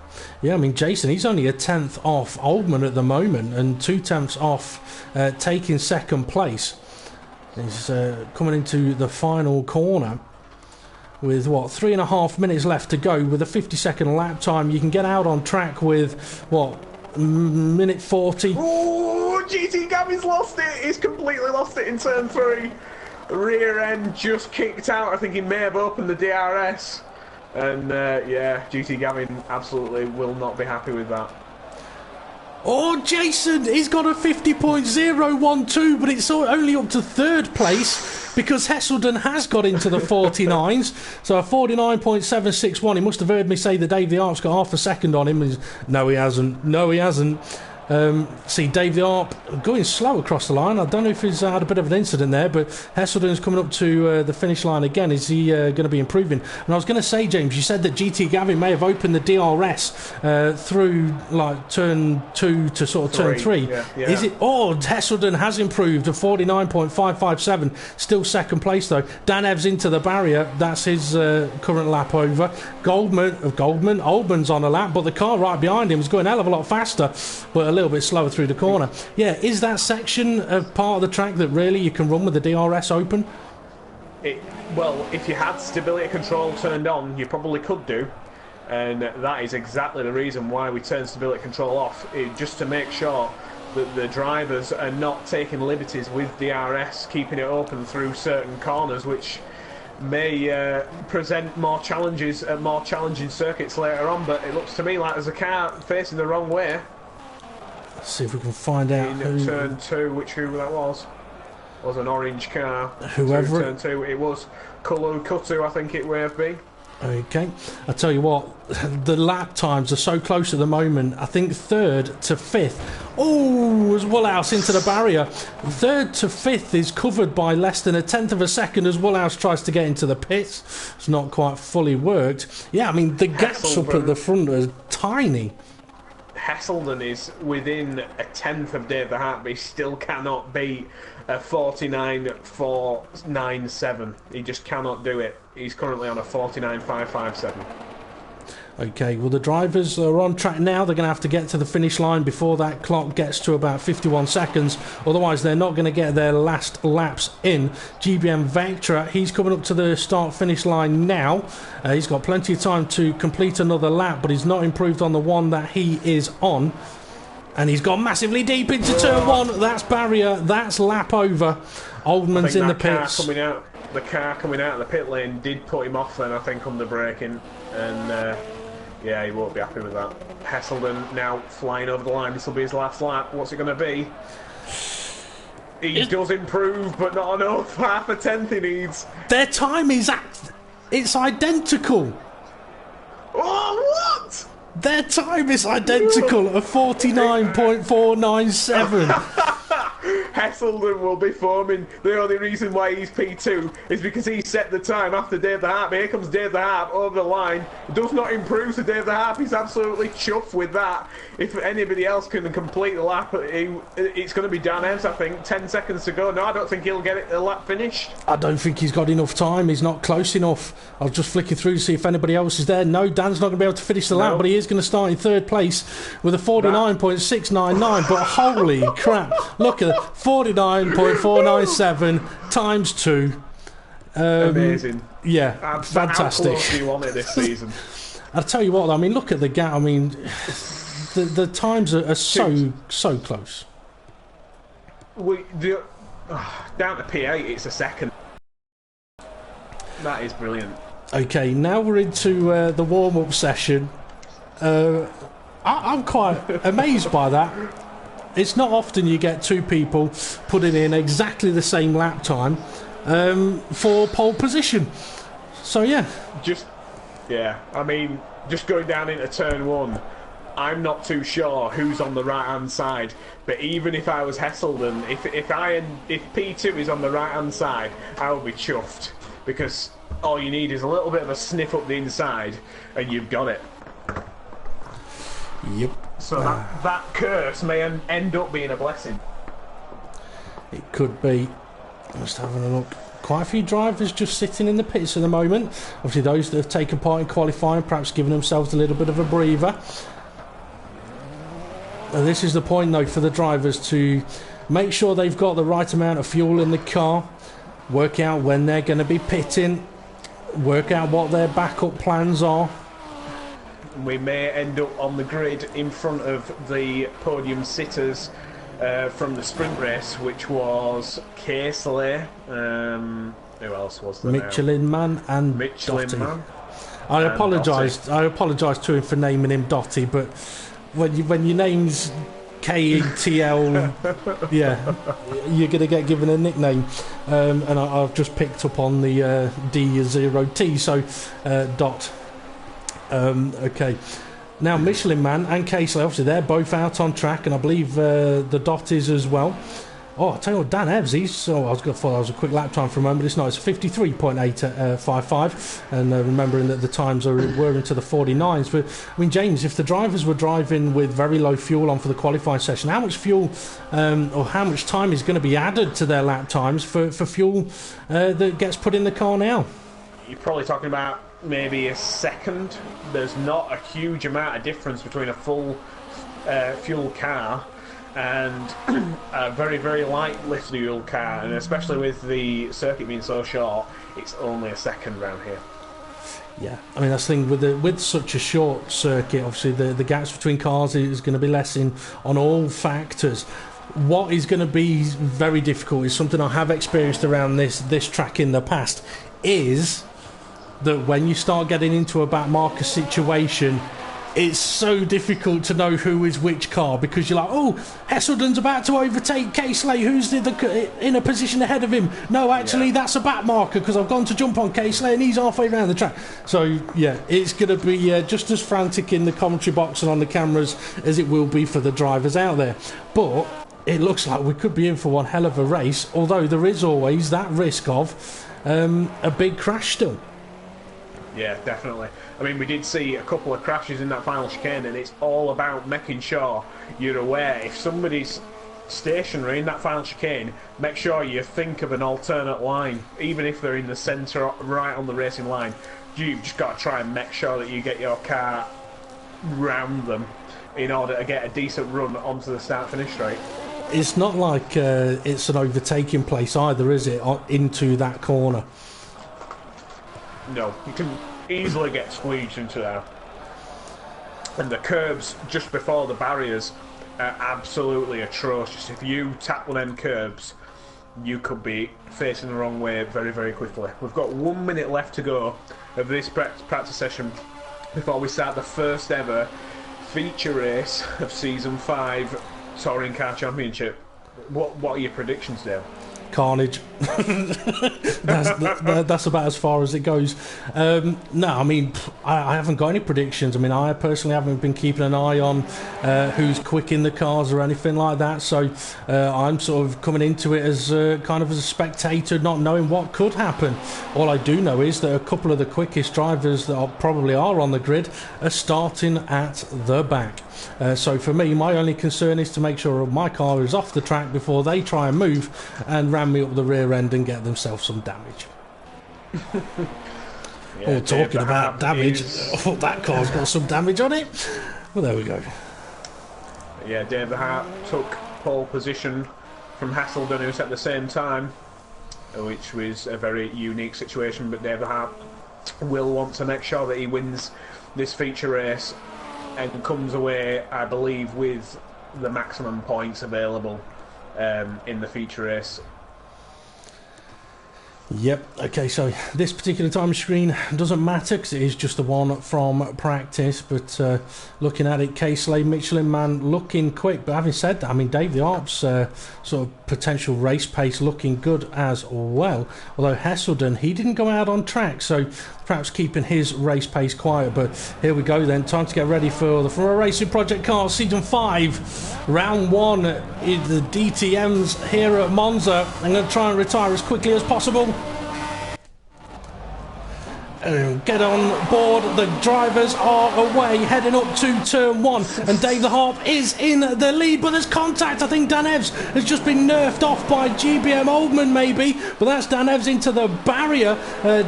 Yeah, I mean, Jason, he's only a tenth off Oldman at the moment and 2/10 off taking second place. He's coming into the final corner. With, 3.5 minutes left to go, with a 50-second lap time, you can get out on track with, minute 40. Oh, GT Gavin's lost it. He's completely lost it in turn 3. Rear end just kicked out. I think he may have opened the DRS. And, GT Gavin absolutely will not be happy with that. Oh, Jason, he's got a 50.012, but it's only up to third place because Hesselden has got into the 49s. So a 49.761. He must have heard me say that Dave the Arp's got half a second on him. No, he hasn't. No, he hasn't. See Dave the Arp going slow across the line. I don't know if he's had a bit of an incident there, but Hesselden's coming up to the finish line again. Is he going to be improving? And I was going to say, James, you said that GT Gavin may have opened the DRS through like turn 2 to sort of turn 3. Yeah. Is it? Oh, Hesselden has improved to 49.557. Still second place though. Dan Evs into the barrier. That's his current lap over. Oldman's on a lap, but the car right behind him is going a hell of a lot faster, but a little bit slower through the corner. Yeah, is that section of part of the track that really you can run with the DRS open? Well, if you had stability control turned on, you probably could do, and that is exactly the reason why we turned stability control off, just to make sure that the drivers are not taking liberties with DRS, keeping it open through certain corners, which may present more challenges at more challenging circuits later on. But it looks to me like there's a car facing the wrong way. Let's see if we can find out in turn 2, who that was an orange car. Whoever turn 2, it was Kutu, I think it may have been. Okay, I tell you what, the lap times are so close at the moment. I think third to fifth. Oh, as Woolhouse into the barrier. Third to fifth is covered by less than a tenth of a second as Woolhouse tries to get into the pits. It's not quite fully worked. Yeah, I mean the gaps up at the front are tiny. Hesselden is within a tenth of Dave the Hart, but he still cannot beat a 49.497. He just cannot do it. He's currently on a 49.557. Okay, well the drivers are on track now. They're going to have to get to the finish line before that clock gets to about 51 seconds. Otherwise they're not going to get their last laps in. GBM Vectra, he's coming up to the start-finish line now. He's got plenty of time to complete another lap, but he's not improved on the one that he is on. And he's gone massively deep into turn 1. That's barrier. That's lap over. Oldman's in the pits. The car coming out of the pit lane did put him off then, I think, under braking. And he won't be happy with that. Hesselden now flying over the line. This will be his last lap. What's it going to be? He does improve, but not enough. Half a tenth he needs. Their time is it's identical. Oh, what? Their time is identical at 49.497. Hesselden will be foaming. The only reason why he's P2 is because he set the time after Dave the Harp. Here comes Dave the Harp over the line. Does not improve to Dave the Harp. He's absolutely chuffed with that. If anybody else can complete the lap, it's going to be Dan Evans, I think. 10 seconds to go. No, I don't think he'll get it the lap finished. I don't think he's got enough time. He's not close enough. I was just flicking through to see if anybody else is there. No, Dan's not going to be able to finish the lap, but he is going to start in third place with a 49.699. But holy crap, look at it, 49.497 times 2. Amazing. Yeah, fantastic. How close do you want it this season? I'll tell you what, I mean, look at the gap. I mean, the times are so close. Down to P8, it's a second. That is brilliant. Okay, now we're into the warm-up session. I'm quite amazed by that. It's not often you get two people putting in exactly the same lap time for pole position. So yeah. I mean, just going down into turn 1, I'm not too sure who's on the right-hand side. But even if I was Hesselden, if P2 is on the right-hand side, I would be chuffed, because all you need is a little bit of a sniff up the inside, and you've got it. Yep. So that curse may end up being a blessing. It could be. Just having a look. Quite a few drivers just sitting in the pits at the moment. Obviously those that have taken part in qualifying, perhaps giving themselves a little bit of a breather. And this is the point though for the drivers to make sure they've got the right amount of fuel in the car, work out when they're going to be pitting, work out what their backup plans are. We may end up on the grid in front of the podium sitters from the sprint race, which was Casely. Who else was there? Michelin Man and Michelin Dottie. Man. I apologise to him for naming him Dottie, but when your name's KETL, yeah, you're going to get given a nickname. And I've just picked up on the D0T, so Dot. Okay. Now Michelin Man and Casely, obviously they're both out on track, and I believe the Dot is as well. Oh, I'll tell you what, Dan Evs, I was going to thought that was a quick lap time for a moment, but it's not. It's 53.855, and remembering that the times were into the 49s. But I mean, James, if the drivers were driving with very low fuel on for the qualifying session, how much fuel or how much time is going to be added to their lap times for fuel that gets put in the car now? You're probably talking about maybe a second. There's not a huge amount of difference between a full fuel car and a very, very light lift fuel car, and especially with the circuit being so short, it's only a second round here. Yeah, I mean that's the thing with such a short circuit. Obviously, the gaps between cars is going to be less on all factors. What is going to be very difficult is something I have experienced around this track in the past, is that when you start getting into a back marker situation, it's so difficult to know who is which car, because you're like, oh, Hesselden's about to overtake Casely, who's in a position ahead of him. No, actually, that's a back marker because I've gone to jump on Casely and he's halfway around the track. So, yeah, it's going to be just as frantic in the commentary box and on the cameras as it will be for the drivers out there. But it looks like we could be in for one hell of a race, although there is always that risk of a big crash still. Yeah, definitely. I mean, we did see a couple of crashes in that final chicane, and it's all about making sure you're aware. If somebody's stationary in that final chicane, make sure you think of an alternate line, even if they're in the centre, right on the racing line. You've just got to try and make sure that you get your car round them in order to get a decent run onto the start-finish straight. It's not like it's an overtaking place either, is it, into that corner? No, you can easily get squeezed into there. And the curbs just before the barriers are absolutely atrocious. If you tap one of them curbs, you could be facing the wrong way very, very quickly. We've got 1 minute left to go of this practice session before we start the first ever feature race of Season 5 Touring Car Championship. What are your predictions, Dale? carnage. That's about as far as it goes. No, I mean, I haven't got any predictions. I mean, I personally haven't been keeping an eye on who's quick in the cars or anything like that. So I'm sort of coming into it as kind of as a spectator, not knowing what could happen. All I do know is that a couple of the quickest drivers that probably are on the grid are starting at the back. So for me, my only concern is to make sure my car is off the track before they try and move and ram me up the rear end and get themselves some damage. Yeah, talking about damage, that car's got some damage on it. Well, there we go. Yeah, Dave the Hart took pole position from Hasselden, who's at the same time, which was a very unique situation, but Dave the Hart will want to make sure that he wins this feature race and comes away, I believe, with the maximum points available in the feature race. Yep, okay, so this particular time screen doesn't matter because it is just the one from practice, but looking at it, Casely, Michelin Man looking quick, but having said that, I mean, Dave the Arp's sort of potential race pace looking good as well, although Hesselden, he didn't go out on track, so perhaps keeping his race pace quiet. But here we go then, time to get ready for the Front Row Racing Project Cars Season 5, Round 1 in the DTMs here at Monza. I'm going to try and retire as quickly as possible. Get on board, the drivers are away, heading up to turn 1, and Dave the Harp is in the lead, but there's contact. I think Dan Evs has just been nerfed off by GBM Oldman maybe, but that's Dan Evs into the barrier.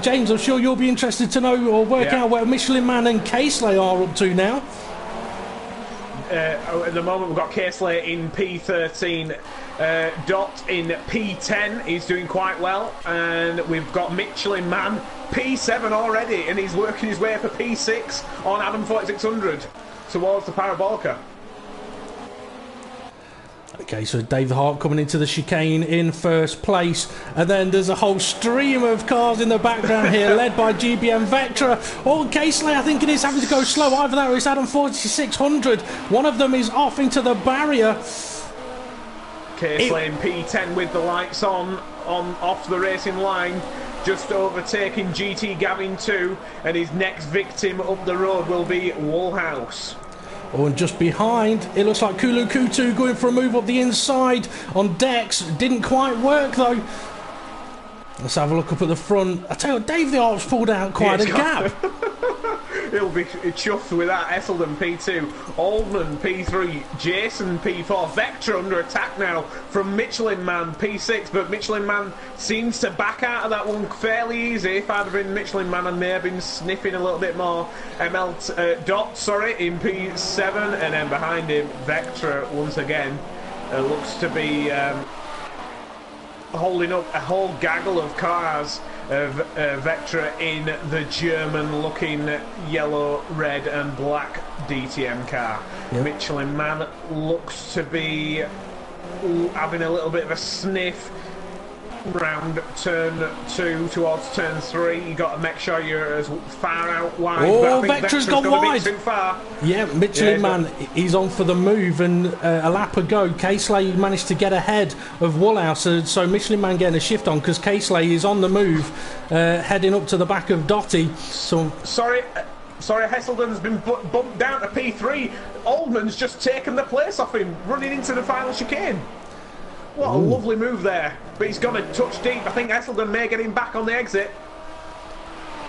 James, I'm sure you'll be interested to know or work out where Michelin Man and Casely are up to now. At the moment we've got Casely in P13, Dot in P10, he's doing quite well, and we've got Michelin Man P7 already, and he's working his way for P6 on Adam 4600 towards the Parabolica. Okay, so Dave the Hart coming into the chicane in first place, and then there's a whole stream of cars in the background here, led by GBM Vectra. Oh, Casely, I think it is having to go slow. Either that or it's Adam 4600. One of them is off into the barrier. Casely in P10 with the lights on off the racing line, just overtaking GT Gavin 2, and his next victim up the road will be Woolhouse. Oh, and just behind, it looks like Kulu Kutu going for a move up the inside on Dex. Didn't quite work though. Let's have a look up at the front. I tell you what, Dave the Arp's pulled out quite a gap. He'll be chuffed with that. Esselden P2, Oldman P3, Jason P4, Vectra under attack now from Michelin Man P6, but Michelin Man seems to back out of that one fairly easy. If I'd have been Michelin Man, I may have been sniffing a little bit more. Dot, sorry, in P7, and then behind him, Vectra once again looks to be holding up a whole gaggle of cars of Vectra in the German-looking yellow, red and black DTM car. Yep. Michelin Man looks to be having a little bit of a sniff round turn 2 towards turn 3. You got to make sure you're as far out wide. Oh, Vectra's gone wide. A bit too far. Yeah, Michelin Man, he's on for the move, and a lap ago, Casely managed to get ahead of Woolhouse, so Michelin Man getting a shift on because Casely is on the move, heading up to the back of Dotty. So sorry, Hesselden's been bumped down to P3. Oldman's just taken the place off him, running into the final chicane. What a lovely move there. But he's gone a touch deep. I think Hesselden may get him back on the exit.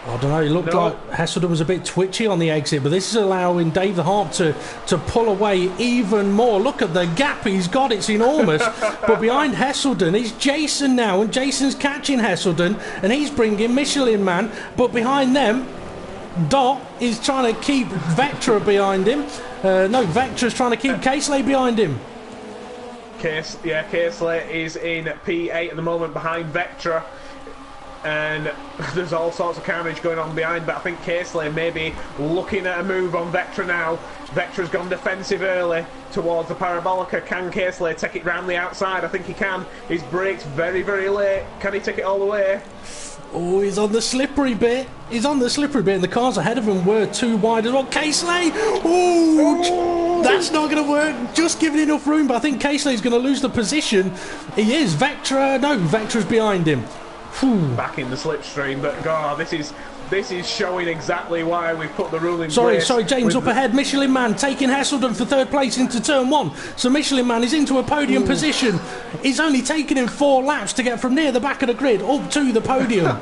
I don't know, it looked like Hesselden was a bit twitchy on the exit, but this is allowing Dave the Harp to pull away even more. Look at the gap he's got, it's enormous. But behind Hesselden is Jason now, and Jason's catching Hesselden, and he's bringing Michelin Man. But behind them, Dot is trying to keep Vectra behind him. Vectra's trying to keep Casely behind him. Casely is in P8 at the moment behind Vectra. and there's all sorts of carnage going on behind, but I think Casely may be looking at a move on Vectra now. Vectra's gone defensive early towards the Parabolica. Can Casely take it round the outside? I think he can. He's braked very, very late. Can he take it all the way? Oh, he's on the slippery bit. He's on the slippery bit, and the cars ahead of him were too wide as well. Casely! Oh, that's not going to work. Just giving enough room, but I think Casely's going to lose the position. He is. Vectra's behind him. Whew. Back in the slipstream, but God, this is showing exactly why we've put the rule in Sorry, place. James, up ahead. Michelin Man taking Hesselden for third place into turn 1. So Michelin Man is into a podium position. He's only taken him 4 laps to get from near the back of the grid up to the podium.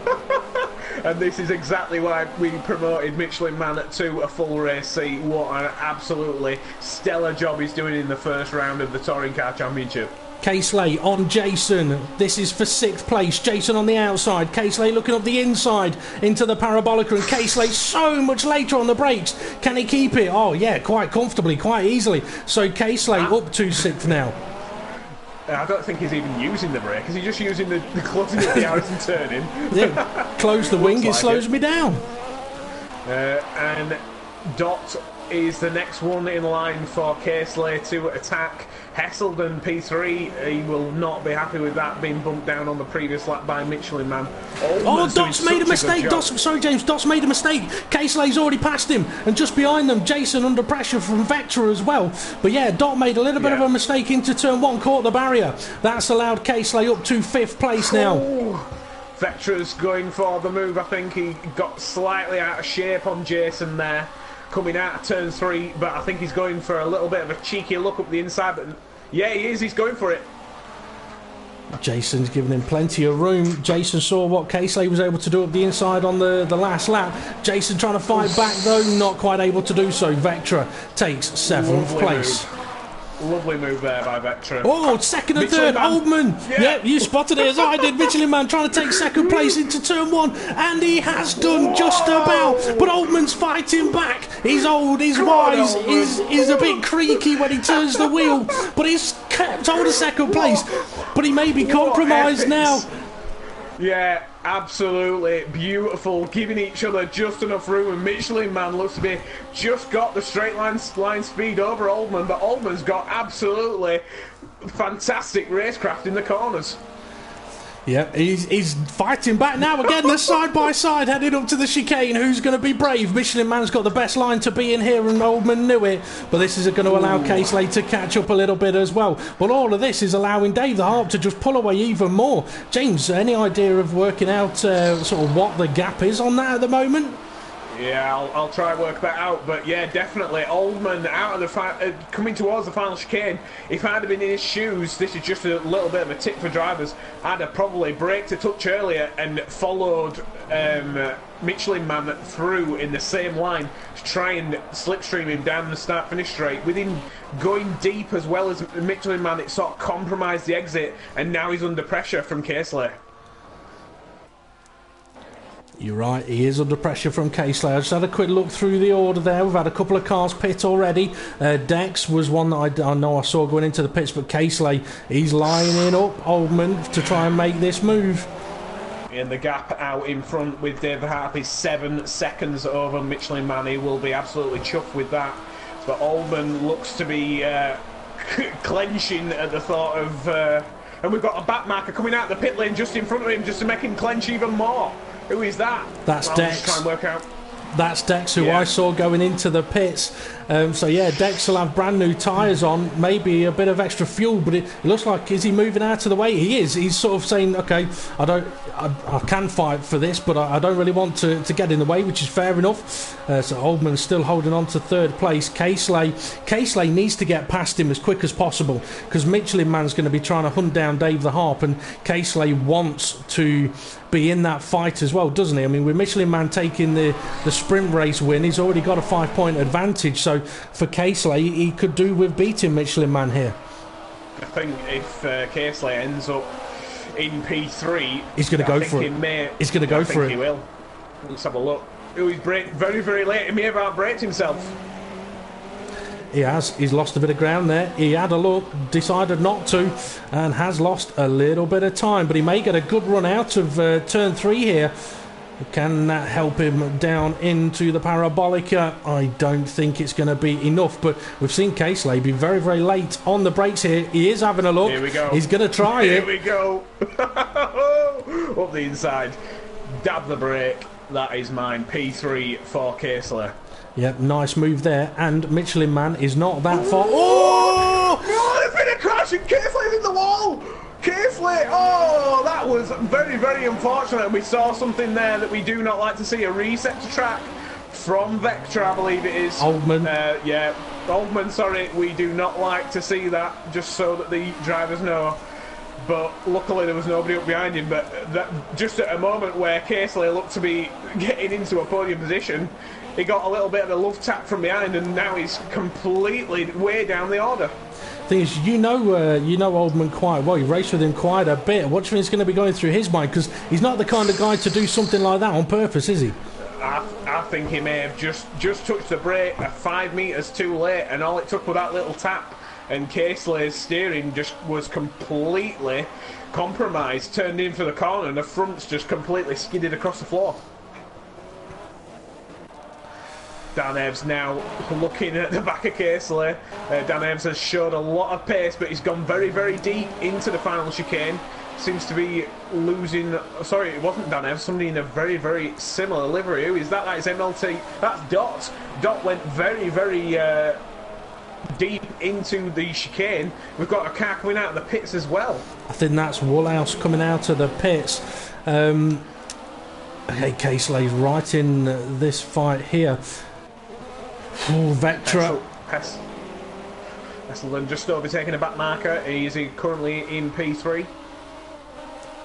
And this is exactly why we promoted Michelin Man to a full race seat. What an absolutely stellar job he's doing in the first round of the Touring Car Championship. Casely on Jason. This is for 6th place. Jason on the outside. Casely looking up the inside into the Parabolica, and Casely so much later on the brakes. Can he keep it? Oh yeah, quite comfortably, quite easily. So Casely up to 6th now. I don't think he's even using the brake. Is he just using the closing of the arrows and turning? Yeah, close the wing, it slows me down. And Dot is the next one in line for Casely to attack. Hesselden P3, he will not be happy with that being bumped down on the previous lap by Michelin Man. Dot's made a mistake. Sorry, James. Dot's made a mistake. Casely's already passed him, and just behind them, Jason under pressure from Vectra as well. But yeah, Dot made a little bit of a mistake into turn 1, caught the barrier. That's allowed Casely up to 5th place now. Vectra's going for the move. I think he got slightly out of shape on Jason there, coming out of turn 3, but I think he's going for a little bit of a cheeky look up the inside. But yeah, he is. He's going for it. Jason's giving him plenty of room. Jason saw what Casely was able to do up the inside on the last lap. Jason trying to fight back though, not quite able to do so. Vectra takes 7th place. Lovely move there by Vectra. Oh, second and third, Oldman. Yeah, you spotted it as I did. Michelin Man trying to take 2nd place into turn 1, and he has done just about. But Oldman's fighting back. He's old, he's wise, he's a bit creaky when he turns the wheel, but he's kept hold of 2nd place. But he may be compromised now. Yeah, absolutely beautiful, giving each other just enough room, and Michelin Man looks to be just got the straight line speed over Oldman, but Oldman's got absolutely fantastic racecraft in the corners. Yeah, he's fighting back now again. They're side by side heading up to the chicane. Who's going to be brave? Michelin Man's got the best line to be in here, and Oldman knew it. But this is going to allow Casely to catch up a little bit as well. But all of this is allowing Dave the Harp to just pull away even more. James, any idea of working out sort of what the gap is on that at the moment? Yeah, I'll try and work that out, but yeah, definitely Oldman out of the coming towards the final chicane. If I'd have been in his shoes, this is just a little bit of a tip for drivers. I'd have probably braked a touch earlier and followed Michelin Man through in the same line to try and slipstream him down the start-finish straight. With him going deep as well as Michelin Man, it sort of compromised the exit, and now he's under pressure from Casely. You're right, he is under pressure from Casely. I just had a quick look through the order there. We've had a couple of cars pit already. Dex was one that I know I saw going into the pits, but Casely, he's lining up Oldman to try and make this move. And the gap out in front with Dave the Harp is 7 seconds over Michelin Man. He will be absolutely chuffed with that. But Oldman looks to be clenching at the thought of... and we've got a back marker coming out the pit lane just in front of him, just to make him clench even more. Who is that? That's Dex. Try and work out. That's Dex, who I saw going into the pits. So yeah, Dex will have brand new tyres on, maybe a bit of extra fuel, but it looks like, is he moving out of the way? He is. He's sort of saying, okay, I can fight for this, but I don't really want to get in the way, which is fair enough. So Oldman's still holding on to 3rd place. Casely needs to get past him as quick as possible, because Michelin Man's going to be trying to hunt down Dave the Harp, and Casely wants to be in that fight as well, doesn't he? I mean, with Michelin Man taking the sprint race win, he's already got a 5-point advantage, so for Casely, he could do with beating Michelin Man here. I think if Casely ends up in P3, he's going to go for it. He's going to go for it. He will. Let's have a look. Oh, he's braked very, very late. He may have outbraked himself. he has. He's lost a bit of ground there. He had a look, decided not to, and has lost a little bit of time. But he may get a good run out of turn 3 here. Can that help him down into the Parabolica? I don't think it's going to be enough, but we've seen Casely be very, very late on the brakes here. He is having a look. Here we go. He's going to try it. Here we go. Up the inside. Dab the brake. That is mine. P3 for Casely. Yep, nice move there. And Michelin Man is not that far. Oh! Oh, there's been a crash and Casely's in the wall! Casely! Oh, that was very, very unfortunate. We saw something there that we do not like to see. A reset to track from Vectra, I believe it is. Oldman. Yeah, Oldman, sorry. We do not like to see that, just so that the drivers know. But luckily there was nobody up behind him. But that, just at a moment where Casely looked to be getting into a podium position, he got a little bit of a love tap from behind, and now he's completely way down the order. Thing is, you know Oldman quite well. You raced with him quite a bit. What do you think is going to be going through his mind? Because he's not the kind of guy to do something like that on purpose, is he? I think he may have just touched the brake 5 metres too late, and all it took was that little tap, and Casely's steering just was completely compromised, turned in for the corner, and the front's just completely skidded across the floor. Dan Evans now looking at the back of Casely. Dan Evans has showed a lot of pace, but he's gone very, very deep into the final chicane. Seems to be losing... Sorry, it wasn't Dan Evans. Somebody in a very, very similar livery. Who is that? That is MLT. That's Dot. Dot went very, very deep into the chicane. We've got a car coming out of the pits as well. I think that's Woolhouse coming out of the pits. Okay, Casely's right in this fight here. Oh, Vectra. Esselden just overtaking a back marker. He's currently in P3.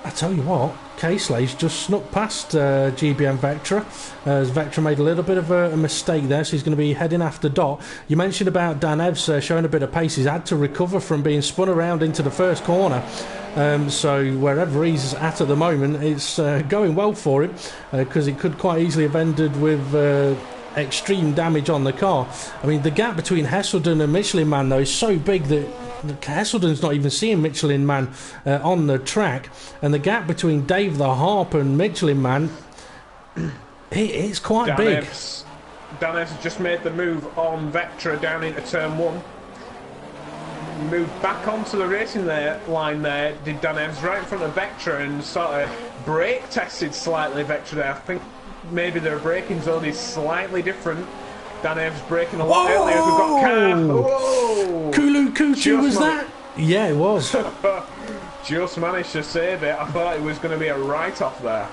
I tell you what, Casely's just snuck past GBM Vectra. As Vectra made a little bit of a mistake there, so he's going to be heading after Dot. You mentioned about Dan Evs showing a bit of pace. He's had to recover from being spun around into the first corner. So wherever he's at the moment, it's going well for him, because it could quite easily have ended with extreme damage on the car. I mean, the gap between Hesselden and Michelin Man, though, is so big that Hesselden's not even seeing Michelin Man on the track, and the gap between Dave the Harp and Michelin Man, it's quite big. Dan Evans has just made the move on Vectra down into turn 1. Moved back onto the racing line there, did Dan Evans right in front of Vectra, and sort of brake tested slightly Vectra there. I think maybe their braking zone is slightly different. Dan Evans braking a lot earlier. We've got car. Whoa! Kulu Kutu, was that? Yeah, it was. Just managed to save it. I thought it was going to be a write-off there.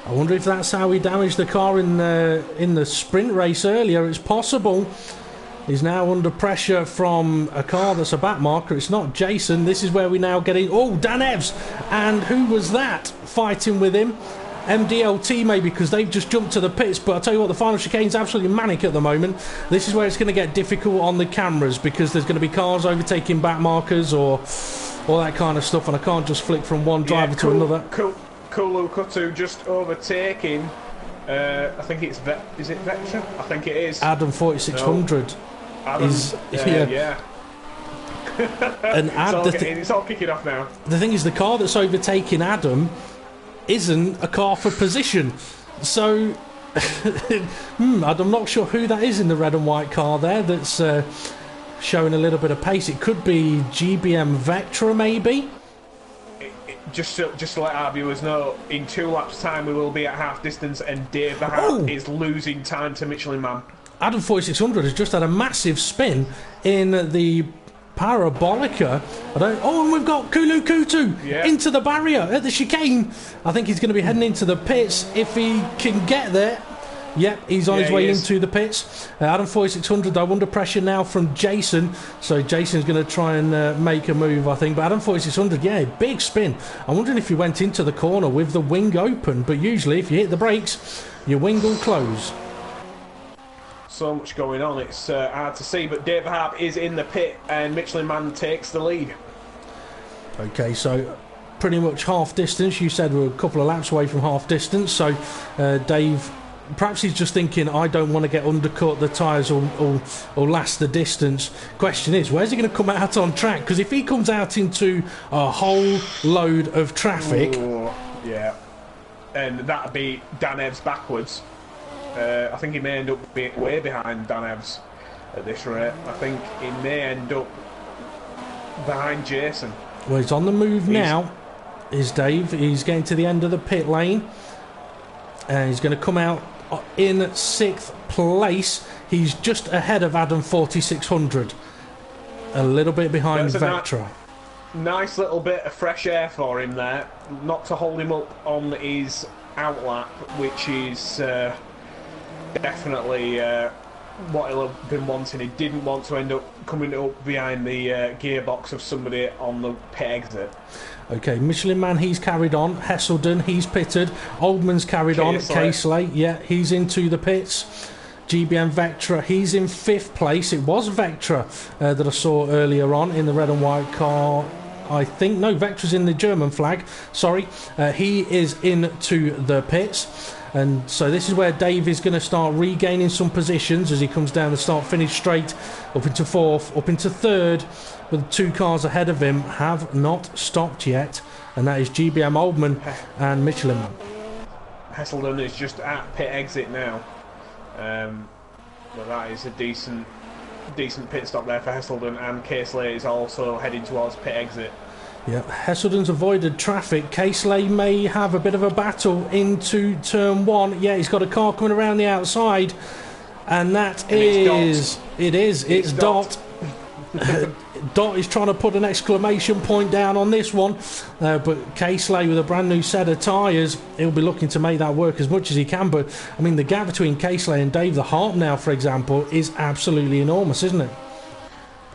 I wonder if that's how he damaged the car in the sprint race earlier. It's possible. He's now under pressure from a car that's a back marker. It's not Jason. This is where we now get in. Oh, Dan Evs. And who was that fighting with him? MDLT maybe, because they've just jumped to the pits. But I'll tell you what, the final chicane's absolutely manic at the moment. This is where it's going to get difficult on the cameras, because there's going to be cars overtaking back markers or all that kind of stuff, and I can't just flick from one driver to another. Kulu Kutu just overtaking. I think it's is it Vectra? I think it is. Adam 4600. No. Adam, yeah. And it's all kicking off now. The thing is, the car that's overtaking Adam isn't a car for position, so I'm not sure who that is in the red and white car there that's showing a little bit of pace. It could be GBM Vectra maybe. Just to let our viewers know, in 2 laps time we will be at half distance, and Dave the Hat is losing time to Michelin Man. Adam 4600 has just had a massive spin in the Parabolica. And we've got Kulu Kutu into the barrier at the chicane. I think he's going to be heading into the pits if he can get there. Yep, he's on his way into the pits. Adam 4600 though under pressure now from Jason, so Jason's going to try and make a move, I think. But Adam 4600, big spin. I'm wondering if he went into the corner with the wing open, but usually if you hit the brakes, your wing will close. So much going on, it's hard to see, but Dave Harp is in the pit and Michelin Man takes the lead. Okay, so pretty much half distance. You said we're a couple of laps away from half distance, so Dave perhaps he's just thinking, I don't want to get undercut, the tyres will last the distance. Question is, where's he going to come out on track? Because if he comes out into a whole load of traffic... Ooh, yeah, and that'd be Dan Evs backwards. I think he may end up being way behind Dan Evs at this rate. I think he may end up behind Jason. Well, he's on the move now, is Dave. He's getting to the end of the pit lane. And he's going to come out in 6th place. He's just ahead of Adam 4600. A little bit behind Vectra. Nice little bit of fresh air for him there. Not to hold him up on his outlap, which is definitely what he'll have been wanting. He didn't want to end up coming up behind the gearbox of somebody on the pit exit. Okay, Michelin Man, he's carried on. Hesselden, he's pitted. Oldman's carried on. Casely, yeah, he's into the pits. GBM Vectra, he's in 5th place. It was Vectra that I saw earlier on in the red and white car. I think, no, Vectra's in the German flag. Sorry, he is into the pits. And so this is where Dave is going to start regaining some positions as he comes down the start-finish straight, up into 4th, up into 3rd, with 2 cars ahead of him have not stopped yet, and that is GBM Oldman and Michelin Man. Hesselden is just at pit exit now, but that is a decent pit stop there for Hesselden, and Casely is also heading towards pit exit. Yeah, Hesselden's avoided traffic. Casely may have a bit of a battle into turn 1. Yeah, he's got a car coming around the outside, and it's Dot. Dot is trying to put an exclamation point down on this one, but Casely with a brand new set of tyres, he'll be looking to make that work as much as he can. But I mean, the gap between Casely and Dave the Harp now, for example, is absolutely enormous, isn't it?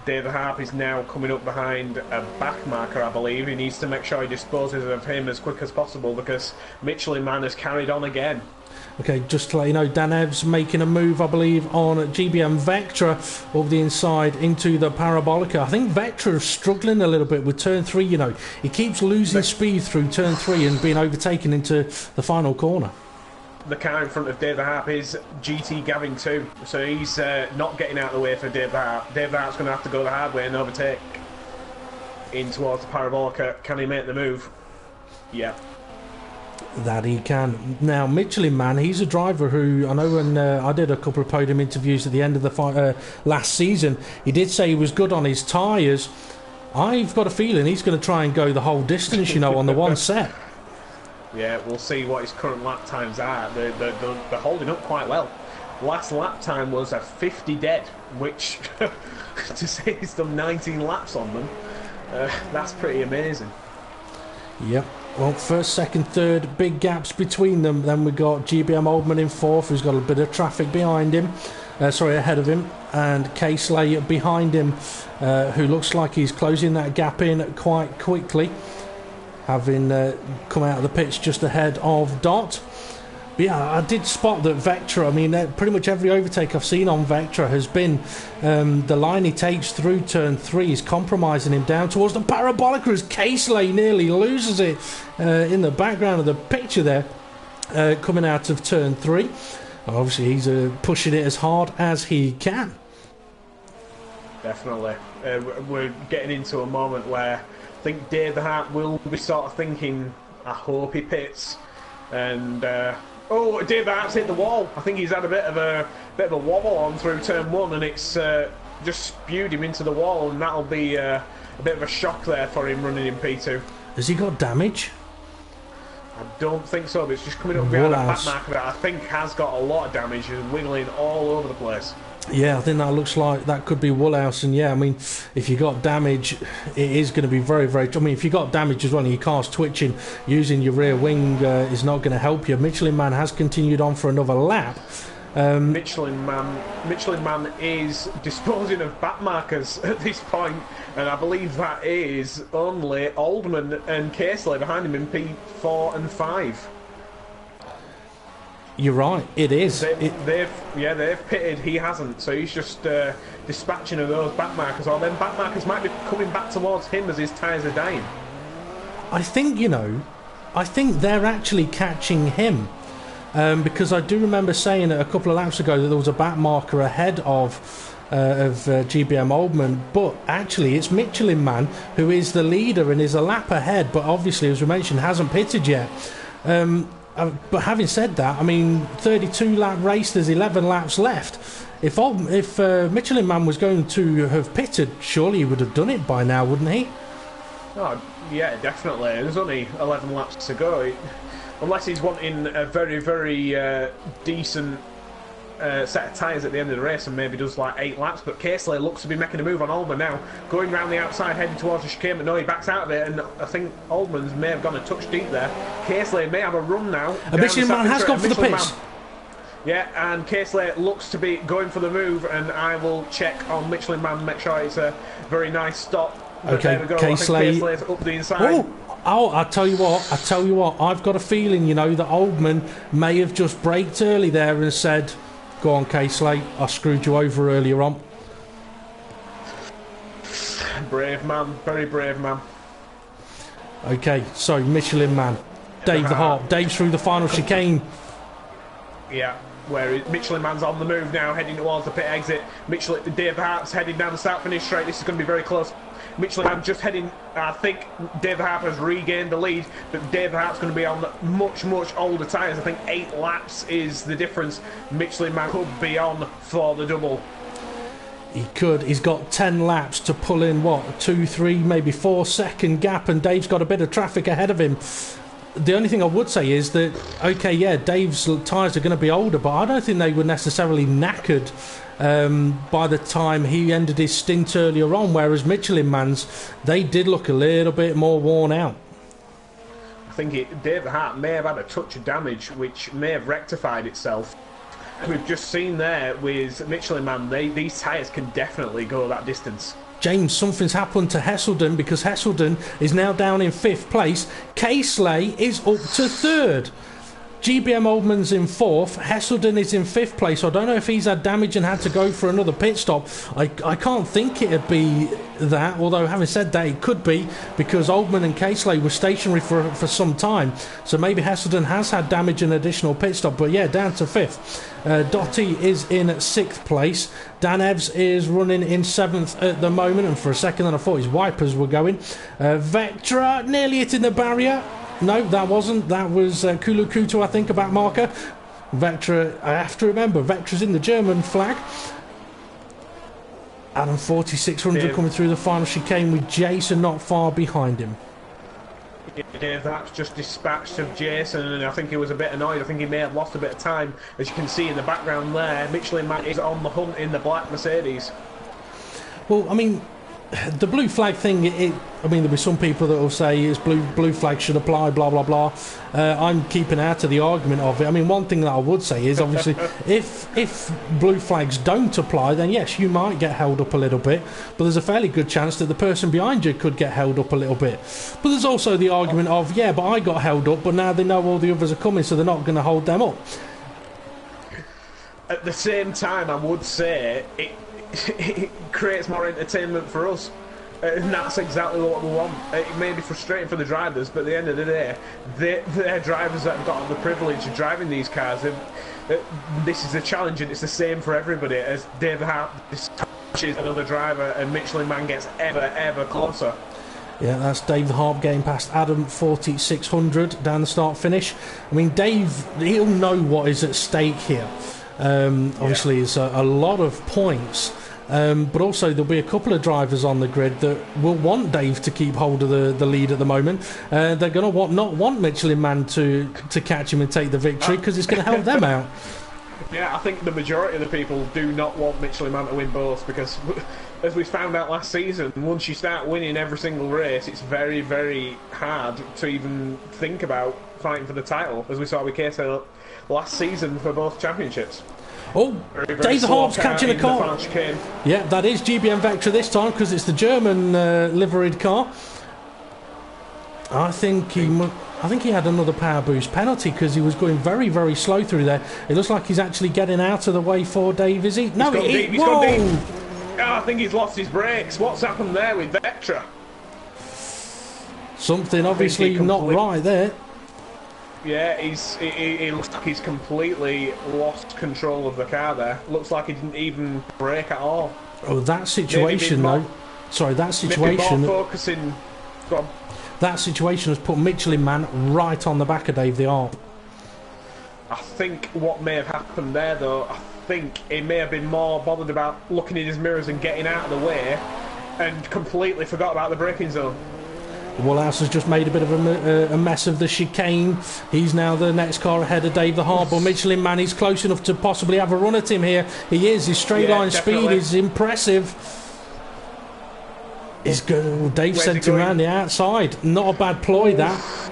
Dave the Harp is now coming up behind a back marker, I believe. He needs to make sure he disposes of him as quick as possible because Michelin Man has carried on again. Okay, just to let you know, Dan Evs making a move, I believe, on GBM Vectra over the inside into the Parabolica. I think Vectra is struggling a little bit with turn 3, you know. He keeps losing speed through turn 3 and being overtaken into the final corner. The car in front of Dave the Harp is GT Gavin 2, so he's not getting out of the way for Dave the Harp. Dave the Harp's going to have to go the hard way and overtake in towards the Parabolica. Can he make the move? Yeah. That he can. Now, Michelin Man, he's a driver who, I know when I did a couple of podium interviews at the end of the last season, he did say he was good on his tyres. I've got a feeling he's going to try and go the whole distance, you know, on the one set. Yeah, we'll see what his current lap times are. They're holding up quite well. Last lap time was a 50 dead, which, to say he's done 19 laps on them, that's pretty amazing. Yep. Well, first, second, third, big gaps between them. Then we got GBM Oldman in 4th, who's got a bit of traffic behind him. Ahead of him. And Casely behind him, who looks like he's closing that gap in quite quickly, having come out of the pits just ahead of Dot. But yeah, I did spot that Vectra, I mean, pretty much every overtake I've seen on Vectra has been the line he takes through turn 3 is compromising him down towards the Parabolica as Casely nearly loses it in the background of the picture there, coming out of turn 3. Obviously, he's pushing it as hard as he can. Definitely. We're getting into a moment where I think Dave the Harp will be sort of thinking, I hope he pits. And oh, Dave the Harp's hit the wall. I think he's had a bit of a wobble on through turn 1, and it's just spewed him into the wall, and that'll be a bit of a shock there for him running in P2. Has he got damage? I don't think so, but it's just coming up behind that back marker that I think has got a lot of damage and wiggling all over the place. Yeah, I think that looks like that could be Woolhouse, and yeah, I mean, if you got damage, it is going to be very, very... I mean, if you got damage as well and your car's twitching, using your rear wing is not going to help you. Michelin Man has continued on for another lap. Michelin Man is disposing of back markers at this point, and I believe that is only Oldman and Casely behind him in P4 and 5. You're right, it is. They've pitted, he hasn't, so he's just dispatching of those back markers, or then back markers might be coming back towards him as his tyres are dying. I think, you know, they're actually catching him. because I do remember saying a couple of laps ago that there was a back marker ahead of GBM Oldman, but actually it's Michelin Man who is the leader and is a lap ahead, but obviously, as we mentioned, hasn't pitted yet. But having said that, I mean, 32 lap race, there's 11 laps left. If Michelin Man was going to have pitted, surely he would have done it by now, wouldn't he? Oh, yeah, definitely. There's only 11 laps to go. Unless he's wanting a very, very decent set of tyres at the end of the race and maybe does like 8 laps. But Casely looks to be making a move on Oldman now, going round the outside, heading towards the chicane, but no, he backs out of it, and I think Oldman's may have gone a touch deep there. Casely may have a run now. A Michelin Man has gone for the pits. Yeah, and Casely looks to be going for the move, and I will check on Michelin Man, make sure it's a very nice stop. But okay, there we go. Casely's up the inside. Oh, I tell you what, I've got a feeling, that Oldman may have just braked early there and said, "Go on, Casely, I screwed you over earlier on." Brave man, very brave man. Okay, so Michelin Man, Dave the Harp, Dave's through the final chicane. Yeah, where Michelin Man's on the move now, heading towards the pit exit. Dave Harp's heading down the start-finish straight. This is going to be very close. Michelin Man just heading. I think Dave Harp has regained the lead, but Dave Harp's going to be on much, much older tyres. I think 8 laps is the difference. Michelin Man could be on for the double. He could. He's got 10 laps to pull in, 2, 3, maybe 4 second gap, and Dave's got a bit of traffic ahead of him. The only thing I would say is that, okay, yeah, Dave's tyres are going to be older, but I don't think they were necessarily knackered by the time he ended his stint earlier on, whereas Michelin Man's, they did look a little bit more worn out. I think Dave Hart may have had a touch of damage, which may have rectified itself. We've just seen there with Michelin Man, these tyres can definitely go that distance. James, something's happened to Hesselden, because Hesselden is now down in 5th place. Casely is up to 3rd. GBM Oldman's in 4th. Hesselden is in 5th place. So I don't know if he's had damage and had to go for another pit stop. I can't think it'd be that, although having said that, it could be, because Oldman and Casely were stationary for some time. So maybe Hesselden has had damage and additional pit stop. But yeah, down to 5th. Dotti is in 6th place. Dan Evs is running in 7th at the moment, and for a second then I thought his wipers were going. Vectra nearly hitting the barrier. No, that wasn't. That was Kulu Kutu, I think, a back marker. Vectra, I have to remember, Vectra's in the German flag. Adam 4600 coming through the final chicane with Jason not far behind him. Yeah, that's just dispatched of Jason, and I think he was a bit annoyed. I think he may have lost a bit of time. As you can see in the background there, Michelin Man is on the hunt in the black Mercedes. Well, I mean, the blue flag thing, I mean, there'll be some people that will say it's blue flag should apply, blah, blah, blah. I'm keeping out of the argument of it. I mean, one thing that I would say is, obviously, if blue flags don't apply, then yes, you might get held up a little bit, but there's a fairly good chance that the person behind you could get held up a little bit. But there's also the argument of, yeah, but I got held up, but now they know all the others are coming, so they're not going to hold them up. At the same time, I would say it creates more entertainment for us, and that's exactly what we want. It may be frustrating for the drivers, but at the end of the day, they're drivers that have got the privilege of driving these cars. This is a challenge, and it's the same for everybody. As Dave Hart touches another driver, and Michelin Man gets ever closer. Yeah, that's Dave the Harp getting past Adam 4600 down the start finish. I mean, Dave, he'll know what is at stake here. Obviously, it's a lot of points. But also there'll be a couple of drivers on the grid that will want Dave to keep hold of the lead at the moment. They're going to not want Michelin Man to catch him and take the victory, because it's going to help them out. Yeah, I think the majority of the people do not want Michelin Man to win both, because as we found out last season, once you start winning every single race, it's very, very hard to even think about fighting for the title, as we saw with Casey last season for both championships. Oh, Dave the Harp's catching a car. Yeah, that is GBM Vectra this time, because it's the German liveried car. I think he had another power boost penalty, because he was going very, very slow through there. It looks like he's actually getting out of the way for Dave, is he? No, he's gone deep. Oh, I think he's lost his brakes. What's happened there with Vectra? Something obviously not right there. Yeah, he looks like he's completely lost control of the car there. Looks like he didn't even brake at all. Oh, that situation though. Sorry, that situation. Maybe more focusing. Go on. That situation has put Michelin Man right on the back of Dave the Harp. I think what may have happened there, though, I think he may have been more bothered about looking in his mirrors and getting out of the way, and completely forgot about the braking zone. Woolhouse has just made a bit of a mess of the chicane. He's now the next car ahead of Dave the Harp. But Michelin Man, he's close enough to possibly have a run at him here. He is. His straight line speed is impressive. He's good. Well, Dave sent him around the outside. Not a bad ploy, that.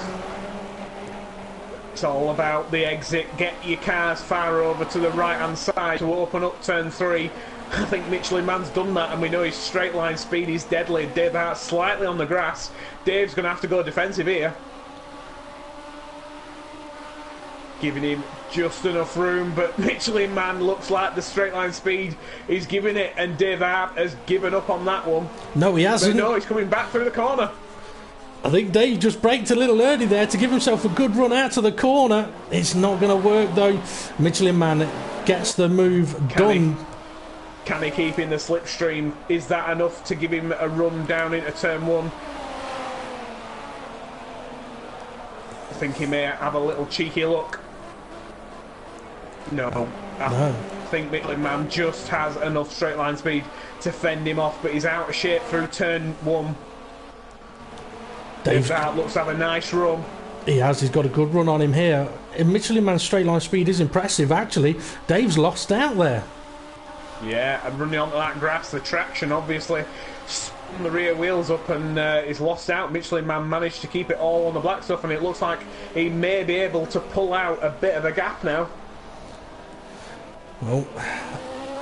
It's all about the exit. Get your cars far over to the right-hand side to open up turn 3. I think Michelin Man's done that, and we know his straight line speed is deadly. Dave Hart's slightly on the grass. Dave's going to have to go defensive here. Giving him just enough room, but Michelin Man looks like the straight line speed he's giving it, and Dave Hart has given up on that one. No, he hasn't. But no, he's coming back through the corner. I think Dave just braked a little early there to give himself a good run out to the corner. It's not going to work though. Michelin Man gets the move done. Can he keep in the slipstream? Is that enough to give him a run down into turn 1? I think he may have a little cheeky look. No. I think Michelin Man just has enough straight line speed to fend him off, but he's out of shape through turn 1. Dave looks to have a nice run. He has. He's got a good run on him here. Michelin Man's straight line speed is impressive, actually. Dave's lost out there. Yeah, and running onto that grass, the traction obviously spun the rear wheels up, and he's lost out. Michelin Man managed to keep it all on the black stuff, and it looks like he may be able to pull out a bit of a gap now. Well,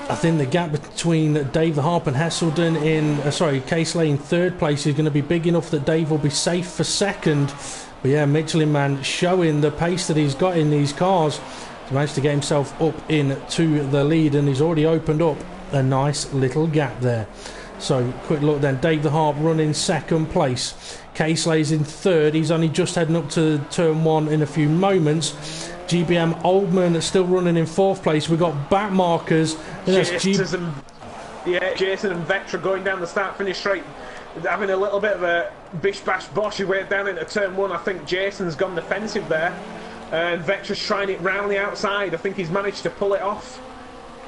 I think the gap between Dave the Harp and Hesselden in, Casely in third place is going to be big enough that Dave will be safe for second. But yeah, Michelin Man showing the pace that he's got in these cars. He's managed to get himself up into the lead, and he's already opened up a nice little gap there. So, quick look then. Dave the Harp running second place. Casely's in third. He's only just heading up to turn 1 in a few moments. GBM Oldman still running in fourth place. We've got back markers. Jason and Vectra going down the start-finish straight, having a little bit of a bish-bash-bosh way down into turn 1. I think Jason's gone defensive there, and Vectra's trying it round the outside. I think he's managed to pull it off.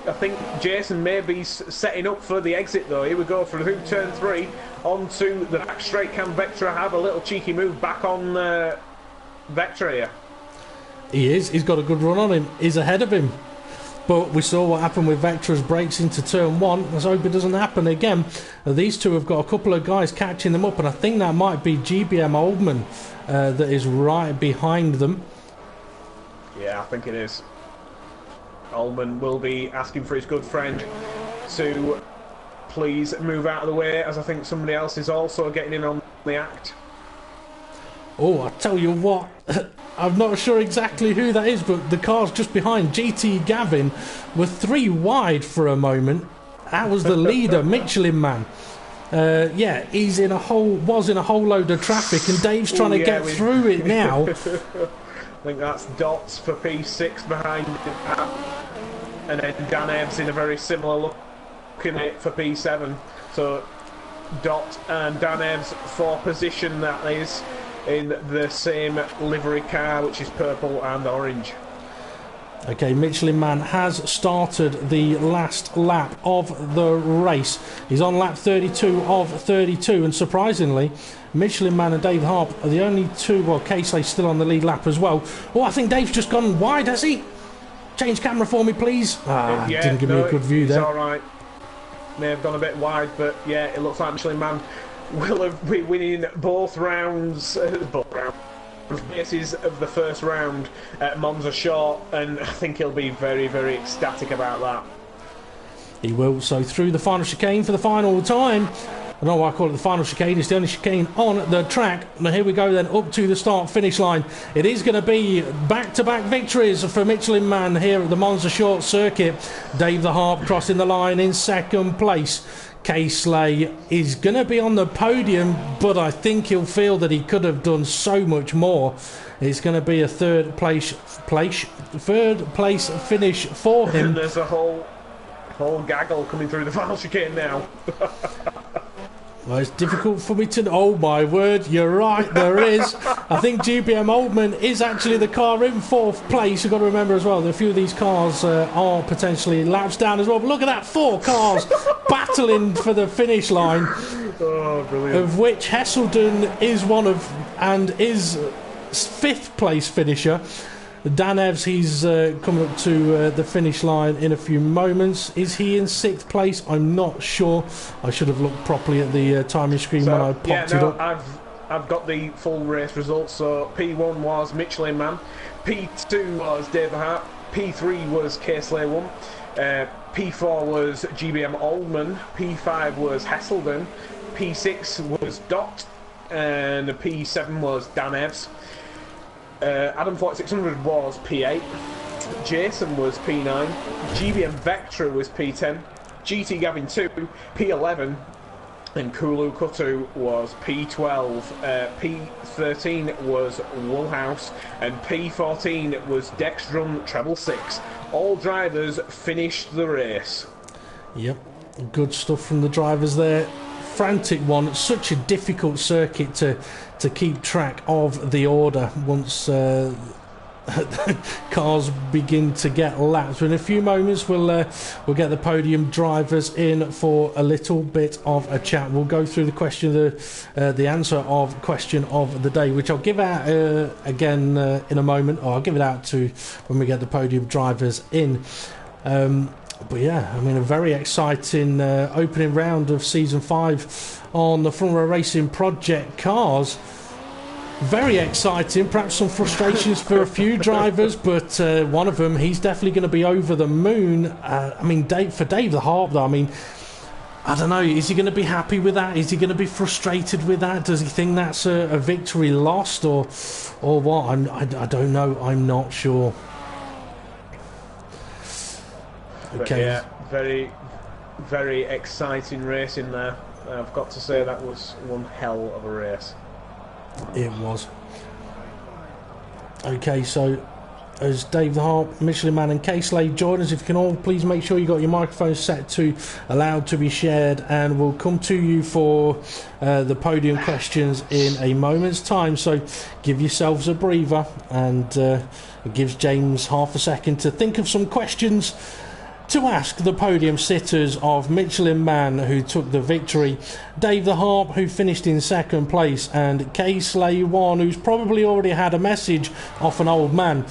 I think Jason may be setting up for the exit though. Here we go through turn 3 onto the back straight. Can Vectra have a little cheeky move back on Vectra here? He is. He's got a good run on him. He's ahead of him. But we saw what happened with Vectra's brakes into turn 1. Let's hope it doesn't happen again. These two have got a couple of guys catching them up, and I think that might be GBM Oldman that is right behind them. Yeah, I think it is. Oldman will be asking for his good friend to please move out of the way, as I think somebody else is also getting in on the act. Oh, I tell you what, I'm not sure exactly who that is, but the cars just behind GT Gavin were 3 wide for a moment. That was the leader, Michelin Man. Yeah, was in a whole load of traffic, and Dave's trying to get through it now. I think that's Dots for P6 behind him, and then Dan Ebbs in a very similar looking at it for P7. So Dot and Dan Ebbs for position, that is, in the same livery car, which is purple and orange. Okay, Michelin Man has started the last lap of the race. He's on lap 32 of 32, and surprisingly, Michelin Man and Dave Harp are the only two. Well, Casey's still on the lead lap as well. Oh, I think Dave's just gone wide, has he? Change camera for me, please. Didn't give me a good view there. It's all right. May have gone a bit wide, but yeah, it looks like Michelin Man will be winning both rounds. Races of the first round at Monza short, and I think he'll be very, very ecstatic about that. He will. So through the final chicane for the final time. I don't know why I call it the final chicane. It's the only chicane on the track. Now here we go then, up to the start-finish line. It is going to be back-to-back victories for Michelin Man here at the Monza Short Circuit. Dave the Harp crossing the line in second place. Kay Slay is going to be on the podium, but I think he'll feel that he could have done so much more. It's going to be a third place finish for him. And there's a whole gaggle coming through the final chicane now. Well, it's difficult for me to... Oh, my word, you're right, there is. I think GBM Oldman is actually the car in fourth place. You've got to remember as well that a few of these cars are potentially laps down as well. But look at that, 4 cars battling for the finish line. Oh, brilliant. Of which Hesselden is one of... and is 5th place finisher. Dan Evs, he's coming up to the finish line in a few moments. Is he in 6th place? I'm not sure. I should have looked properly at the timing screen when I popped it up. I've got the full race results. So P1 was Michelin Man, P2 was Dave the Hart, P3 was K-Slay 1, P4 was GBM Oldman, P5 was Hesselden, P6 was Dot, and P7 was Dan Evs. Adam 4600 was P8, Jason was P9, GBM Vectra was P10, GT Gavin 2, P11, and Kulu Kutu was P12, P13 was Woolhouse, and P14 was Dexdrum Treble 6. All drivers finished the race. Yep, good stuff from the drivers there. Frantic one. It's such a difficult circuit to keep track of the order once cars begin to get lapped. But in a few moments we'll get the podium drivers in for a little bit of a chat. We'll go through the question, the answer of question of the day, which I'll give out again in a moment, or I'll give it out to when we get the podium drivers in. But yeah, I mean, a very exciting opening round of Season 5 on the Front Row Racing ProjectCARS. Very exciting, perhaps some frustrations for a few drivers, but one of them, he's definitely going to be over the moon. I mean, Dave the Harp, though, I mean, I don't know, is he going to be happy with that? Is he going to be frustrated with that? Does he think that's a victory lost, or what? I don't know, I'm not sure. Okay. Yeah, very, very exciting race in there. I've got to say that was one hell of a race. It was. Okay, so as Dave the Harp, Michelin Man and K-Slay join us, if you can all please make sure you got your microphones set to allowed to be shared, and we'll come to you for the podium questions in a moment's time, so give yourselves a breather, and it gives James half a second to think of some questions to ask the podium sitters of Michelin Man, who took the victory, Dave the Harp, who finished in 2nd place, and K-Slay 1, who's probably already had a message off an old man,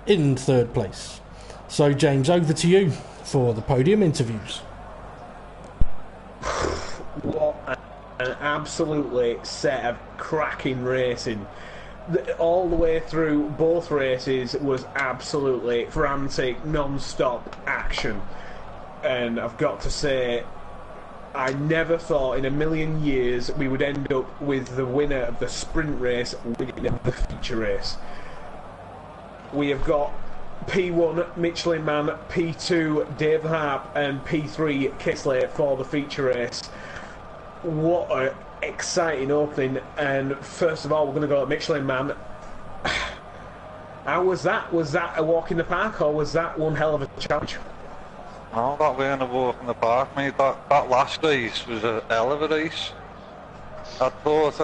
in 3rd place. So James, over to you for the podium interviews. What an absolutely set of cracking racing. All the way through both races was absolutely frantic, non-stop action. And I've got to say, I never thought in a million years we would end up with the winner of the sprint race winning the feature race. We have got P1 Michelin Man, P2 Dave the Harp, and P3 K-Slay for the feature race. What a exciting opening. And first of all, we're going to go at Michelin Man. How was that? Was that a walk in the park, or was that one hell of a challenge? No, that weren't a walk in the park, mate. That last race was a hell of a race. I thought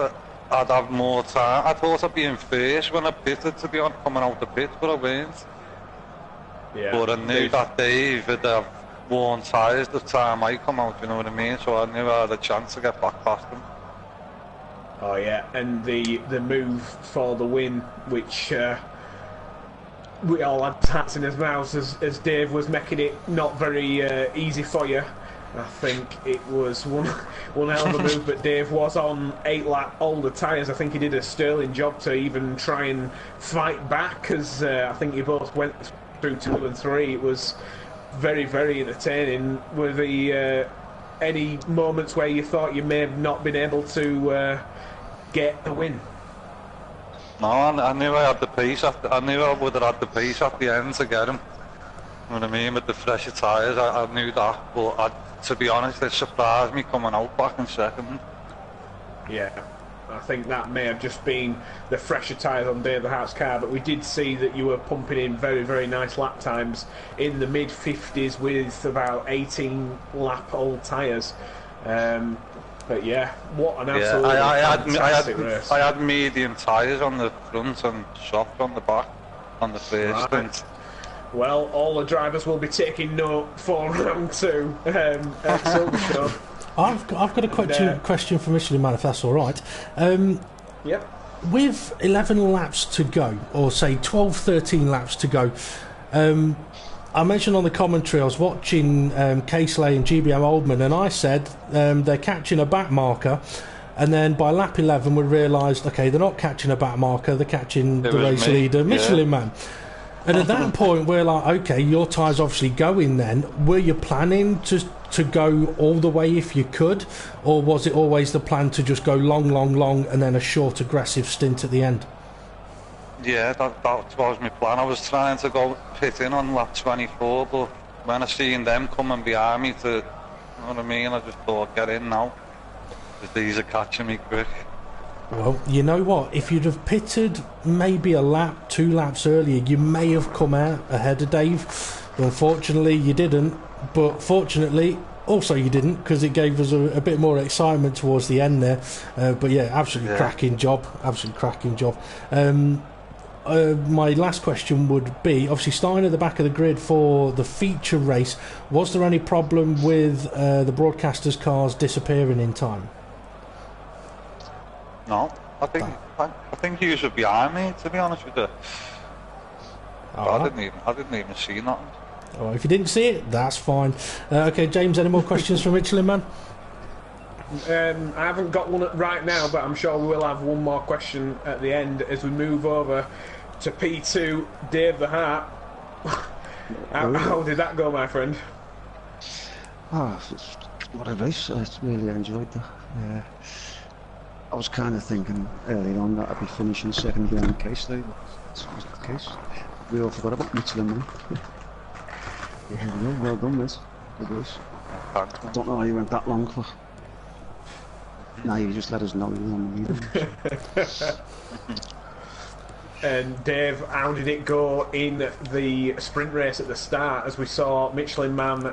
I'd have more time. I thought I'd be in first when I pitted, to be honest, coming out the pit, but I weren't. Yeah. But I knew that Dave would have worn tyres the time I come out, you know what I mean? So I knew I had a chance to get back past him. Oh yeah, and the move for the win, which we all had tats in his mouths as Dave was making it not very easy for you. I think it was one hell of a move, but Dave was on 8-lap older tyres. I think he did a sterling job to even try and fight back, because I think you both went through 2 and 3. It was very, very entertaining. Were the any moments where you thought you may have not been able to get the win? No, I knew I had the pace. I knew I would have had the pace at the end to get him. You know what I mean? With the fresher tyres, I knew that. But to be honest, it surprised me coming out back in second. Yeah, I think that may have just been the fresher tyres on Dave the Hart's car, but we did see that you were pumping in very, very nice lap times in the mid-50s with about 18 lap old tyres. But yeah, what an absolutely fantastic race. I had medium tyres on the front and soft on the back on the first stint. Well, all the drivers will be taking note for round 2 at Silverstone. I've got a question for Michelin Man, if that's all right. Yep. With 11 laps to go, or say 12, 13 laps to go, I mentioned on the commentary I was watching Casely and GBM Oldman, and I said they're catching a back marker, and then by lap 11 we realised, okay, they're not catching a back marker, they're catching the race leader, Michelin Man. And at that point we're like, okay, your tyre's obviously going then. Were you planning to go all the way if you could, or was it always the plan to just go long and then a short aggressive stint at the end? Yeah, that was my plan. I was trying to go pit in on lap 24, but when I seen them coming behind me you know what I mean, I just thought, get in now, because these are catching me quick. Well, you know what, if you'd have pitted maybe a lap, 2 laps earlier, you may have come out ahead of Dave. Unfortunately you didn't, but fortunately also you didn't, because it gave us a bit more excitement towards the end there. But yeah, absolutely cracking job. My last question would be, obviously starting at the back of the grid for the feature race, was there any problem with the broadcasters' cars disappearing in time? No, I think you were behind me, to be honest with you. I didn't even see nothing. Oh, if you didn't see it, that's fine. Okay, James, any more questions from Michelin Man? I haven't got one right now, but I'm sure we will have one more question at the end as we move over to P2. Dave the Hart. How did that go, my friend? What a race. I really enjoyed that. I was kind of thinking early on that I'd be finishing second behind Casely, but that's not the case. We all forgot about Michelin Man. Yeah, well done, mate. Good race. I don't know how you went that long for. Now you just let us know you want to meet. And Dave, how did it go in the sprint race at the start? As we saw Michelin Man,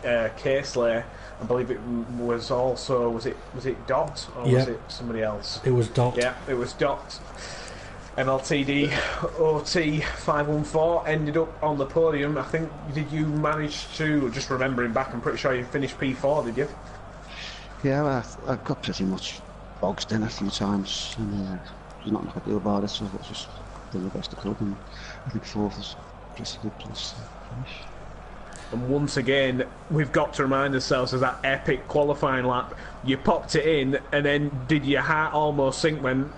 Casely, I believe it was also was it Dot or was it somebody else? It was Dot. Yeah, it was Dot. MLTD OT 514 ended up on the podium. I think, did you manage to, just remembering back, I'm pretty sure you finished P4, did you? Yeah, well, I got pretty much boxed in a few times, and there's nothing I could do about it, so I just did the best I could, and I think 4th was pretty good place to finish. And once again, we've got to remind ourselves of that epic qualifying lap. You popped it in, and then did your heart almost sink when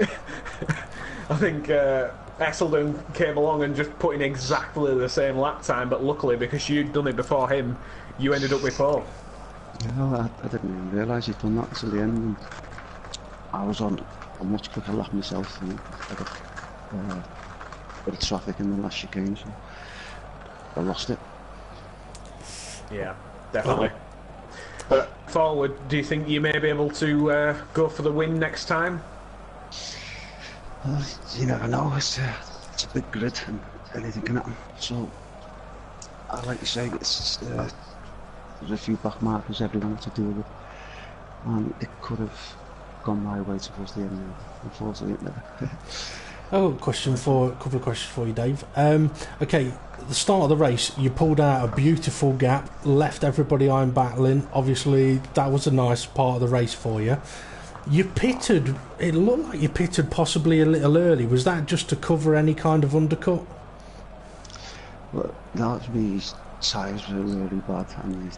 I think Esselden came along and just put in exactly the same lap time, but luckily, because you'd done it before him, you ended up with 4. Yeah, I didn't even realise he'd done that until the end, and I was on a much quicker lap myself, and I got a bit of traffic in the last chicane, so I lost it. Yeah, definitely. But forward, do you think you may be able to go for the win next time? You never know, it's a big grid and anything can happen. So, like you say, there's a few back markers everyone had to deal with, and it could have gone my way towards the end. Unfortunately, it never. A couple of questions for you, Dave. Okay, at the start of the race, you pulled out a beautiful gap, left everybody iron battling. Obviously, that was a nice part of the race for you. You pitted, it looked like you pitted possibly a little early. Was that just to cover any kind of undercut? Well, no, me tyres were really bad, and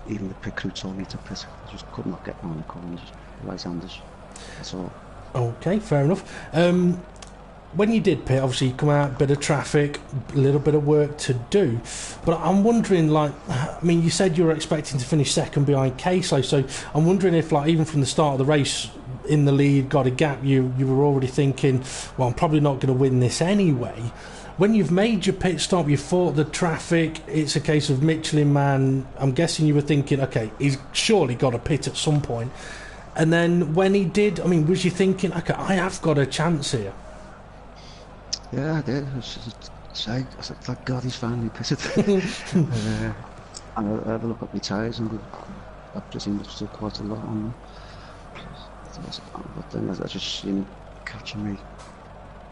even the pit crew told me to pit. I just could not get around the corners, right-handers. That's all. Okay, fair enough. when you did pit, obviously you come out, bit of traffic, a little bit of work to do. But I'm wondering, like, I mean, you said you were expecting to finish second behind Casey, so I'm wondering if, like, even from the start of the race, in the lead, got a gap, you were already thinking, well, I'm probably not going to win this anyway. When you've made your pit stop, you fought the traffic, it's a case of Michelin Man. I'm guessing you were thinking, okay, he's surely got a pit at some point. And then when he did, I mean, was you thinking, okay, I have got a chance here? Yeah, I did. I said, thank God he's finally pitted. And I had a look at my tyres, and I presume there's still quite a lot on them. But then I just seen him catching me,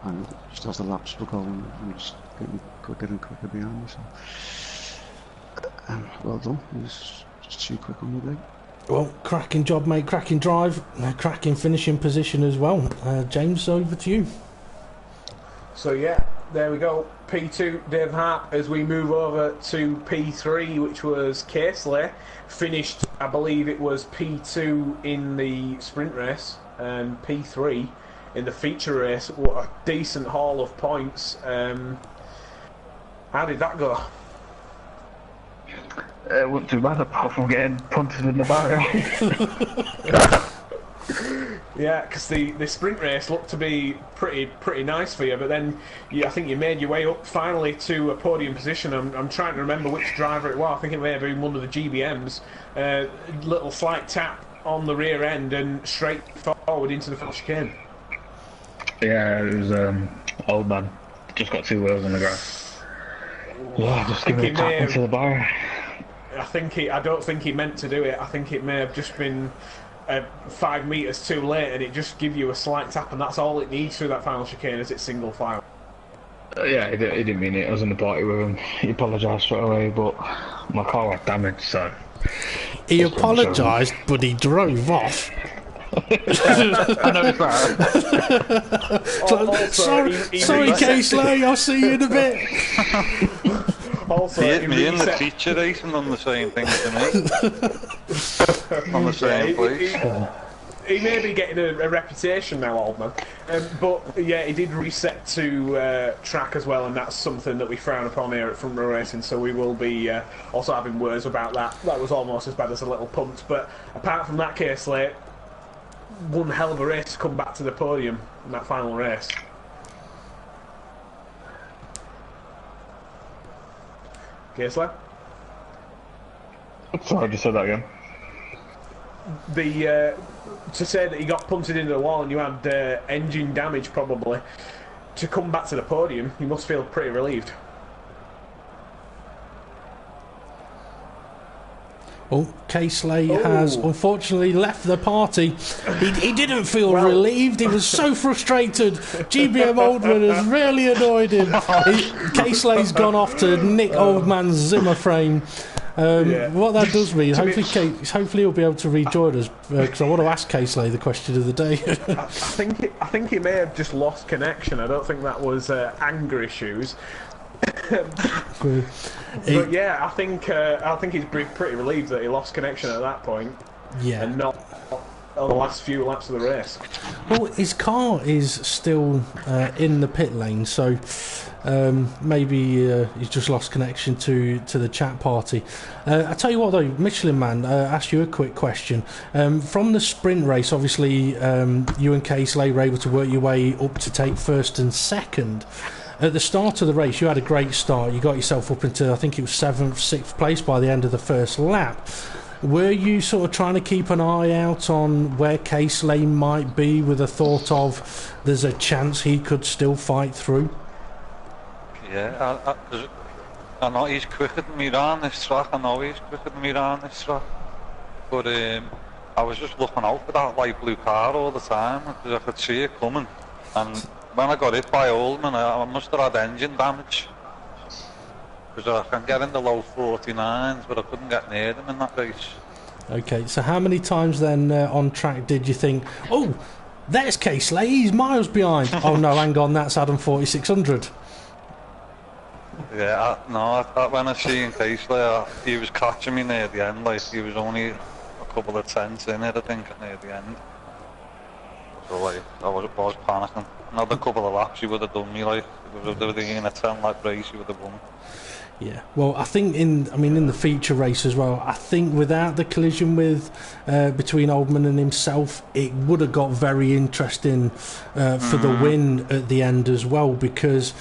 and just as the laps were going, and just getting quicker and quicker behind me. So, well done. He was just too quick on the day. Well, cracking job, mate. Cracking drive, cracking finishing position as well. James, over to you. So yeah, there we go. P2, Dave Hart, as we move over to P3, which was Casely. Finished, I believe it was P2 in the sprint race, and P3 in the feature race. What a decent haul of points. How did that go? It wasn't too bad, apart from getting punted in the barrier. Yeah, because the sprint race looked to be pretty nice for you, but then I think you made your way up finally to a podium position. I'm trying to remember which driver it was. I think it may have been one of the GBMs. Little slight tap on the rear end and straight forward into the first chicane. Yeah, it was old man. Just got 2 wheels on the grass. Yeah, just give it a tap into the barrier. I don't think he meant to do it. I think it may have just been 5 metres too late, and it just give you a slight tap, and that's all it needs through that final chicane as it's single file. Yeah, he didn't mean it. I was in the party with him. He apologised straight away, but my car was damaged, so... He apologised, but he drove off. I know it's that. Sorry, Casey, I'll see you in a bit. Also, me and the teacher racing on the same thing to me. On the same place. He may be getting a reputation now, old man. But yeah, he did reset to track as well, and that's something that we frown upon here at Front Row Racing, so we will be also having words about that. That was almost as bad as a little punt. But apart from that case, like, one hell of a race to come back to the podium in that final race. Casely? Sorry, just said that again. To say that you got punted into the wall and you had engine damage probably, to come back to the podium, you must feel pretty relieved. Well, Casey has unfortunately left the party. He didn't feel relieved. He was so frustrated. GBM Oldman has really annoyed him. Casey's gone off to Nick Oldman's Zimmer frame. What that does mean, hopefully he'll be able to rejoin us, because I want to ask Casey the question of the day. I think he may have just lost connection. I don't think that was anger issues. But yeah, I think he's pretty relieved that he lost connection at that point. Yeah, and not on the last few laps of the race. Well, his car is still in the pit lane, so maybe he's just lost connection to the chat party. I tell you what though, Michelin Man, ask you a quick question. From the sprint race, obviously you and Casey were able to work your way up to take first and second. At the start of the race, you had a great start. You got yourself up into, I think it was 7th, 6th place by the end of the first lap. Were you sort of trying to keep an eye out on where Casey might be, with a thought of there's a chance he could still fight through? Yeah, I know he's quicker than me around this track. But I was just looking out for that light blue car all the time, because I could see it coming. And when I got hit by Oldman, I must have had engine damage, because I can get in the low 49s, but I couldn't get near them in that race. Okay, so how many times then on track did you think, oh, there's Casey, he's miles behind? Oh no, hang on, that's Adam 4600. Yeah, when I seen Casey, he was catching me near the end, like he was only a couple of tenths in it, I think, near the end. So like, I was panicking. another couple of laps, you would have done me. Like, if they were in a 10-lap race, you would have won. Yeah, well, I think in the feature race as well, I think without the collision with between Oldman and himself, it would have got very interesting for the win at the end as well, because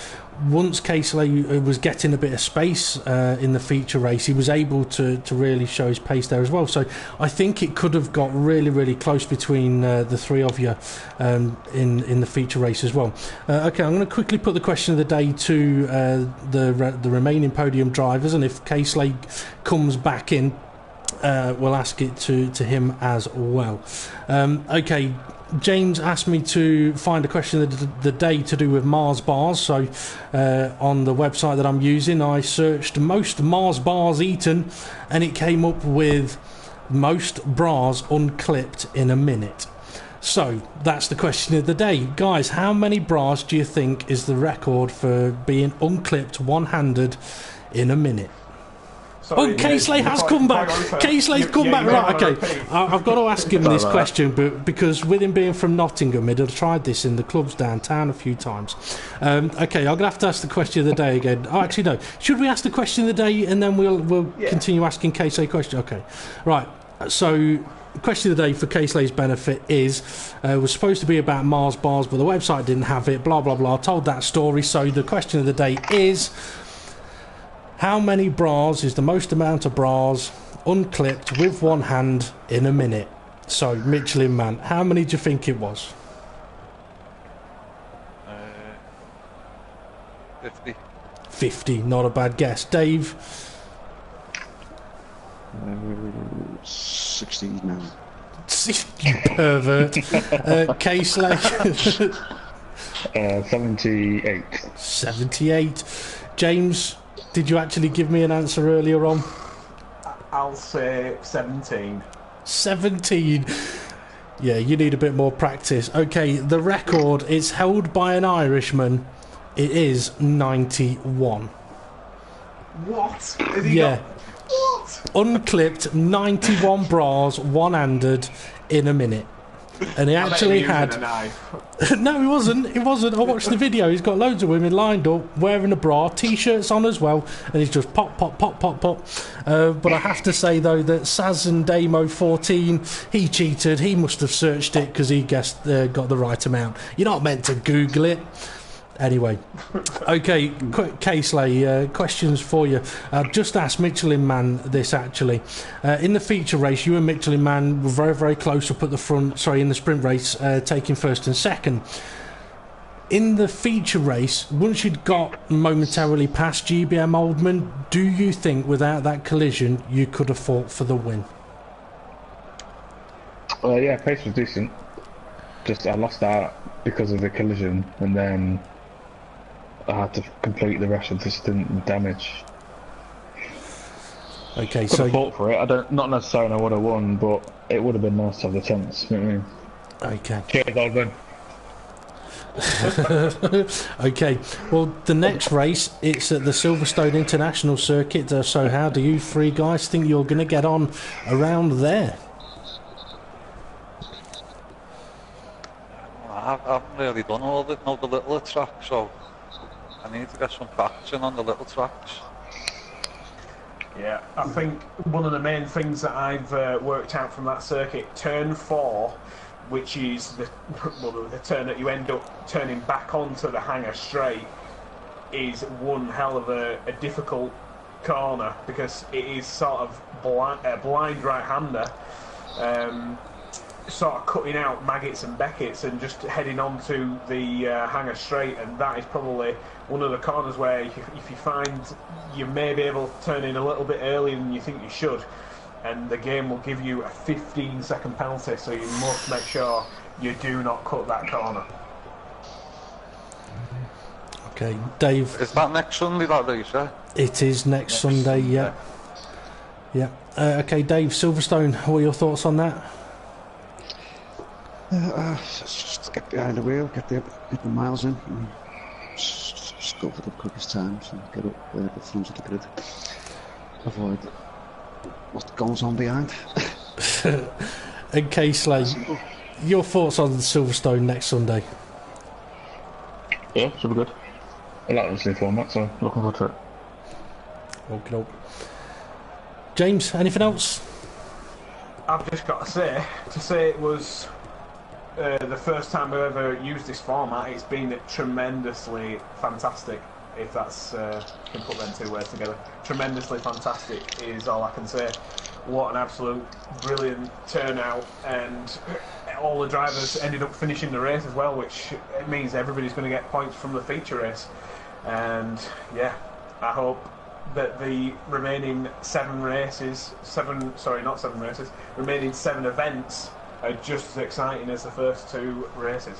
once Casey was getting a bit of space in the feature race, he was able to really show his pace there as well. So I think it could have got really, really close between the three of you in the feature race as well. Okay, I'm going to quickly put the question of the day to the remaining podium drivers, and if Casey comes back in, we'll ask it to him as well. Okay, James asked me to find a question of the day to do with Mars bars. So on the website that I'm using, I searched most Mars bars eaten, and it came up with most bras unclipped in a minute. So that's the question of the day. Guys, how many bras do you think is the record for being unclipped one-handed in a minute? Sorry, Casey has come back. Casey's come back. Right, okay. I've got to ask him this question, but because with him being from Nottingham, he'd have tried this in the clubs downtown a few times. Okay, I'm going to have to ask the question of the day again. Oh, actually, no. Should we ask the question of the day and then we'll continue asking Casey questions? Okay. Right. So, question of the day for Casey's benefit is was supposed to be about Mars bars, but the website didn't have it. Blah blah blah. I told that story. So the question of the day is: how many bras is the most amount of bras unclipped with one hand in a minute? So, Michelin Man, how many do you think it was? 50. 50, not a bad guess. Dave? 69. You pervert. Casey? 78. 78. James, did you actually give me an answer earlier on? I'll say 17. 17. Yeah, you need a bit more practice. Okay, the record is held by an Irishman. It is 91. What? What? Unclipped 91 bras, one-handed, in a minute. And he actually had... a knife. No, he wasn't. He wasn't. I watched the video. He's got loads of women lined up, wearing a bra, t-shirts on as well, and he's just pop, pop, pop, pop, pop. But I have to say, though, that Sazan Damo 14, he cheated. He must have searched it because he guessed got the right amount. You're not meant to Google it. Anyway, okay, Casey, questions for you. Just ask Michelin Man this, actually. In the feature race, you and Michelin Man were very, very close up at the front, in the sprint race, taking first and second. In the feature race, once you'd got momentarily past GBM Oldman, do you think without that collision, you could have fought for the win? Yeah, pace was decent. Just I lost out because of the collision, and then I had to complete the rest of the stint with damage. Okay, Could have fought for it. Not necessarily I would have won, but it would have been nice to have the chance. You know what I mean? Okay. Cheers, Oldman. Okay, well, the next race, it's at the Silverstone International Circuit, so how do you three guys think you're going to get on around there? I haven't really done all the little tracks, so I need to get some practice in on the little tracks. Yeah, I think one of the main things that I've worked out from that circuit, turn 4, which is the turn that you end up turning back onto the hanger straight, is one hell of a difficult corner because it is sort of blind right-hander, sort of cutting out Maggots and Beckett's and just heading on to the hanger straight, and that is probably one of the corners where if you find you may be able to turn in a little bit earlier than you think you should, and the game will give you a 15-second penalty, so you must make sure you do not cut that corner. Okay, Dave. Is that next Sunday, that race, yeah? It is next Sunday, yeah. Yeah. Okay, Dave, Silverstone, what are your thoughts on that? Just get behind the wheel, get the miles in, and just go for the quickest times and get up the front of the grid. Avoid what goes on behind. And Casey, your thoughts on Silverstone next Sunday? Yeah, should be good. I like this new format, so looking forward to it. Okay. James, anything else? I've just got to say it was the first time I've ever used this format. It's been tremendously fantastic, if that's can put them two words together. Tremendously fantastic is all I can say. What an absolute brilliant turnout, and all the drivers ended up finishing the race as well, which means everybody's going to get points from the feature race. And yeah, I hope that the remaining remaining 7 events are just as exciting as the first 2 races.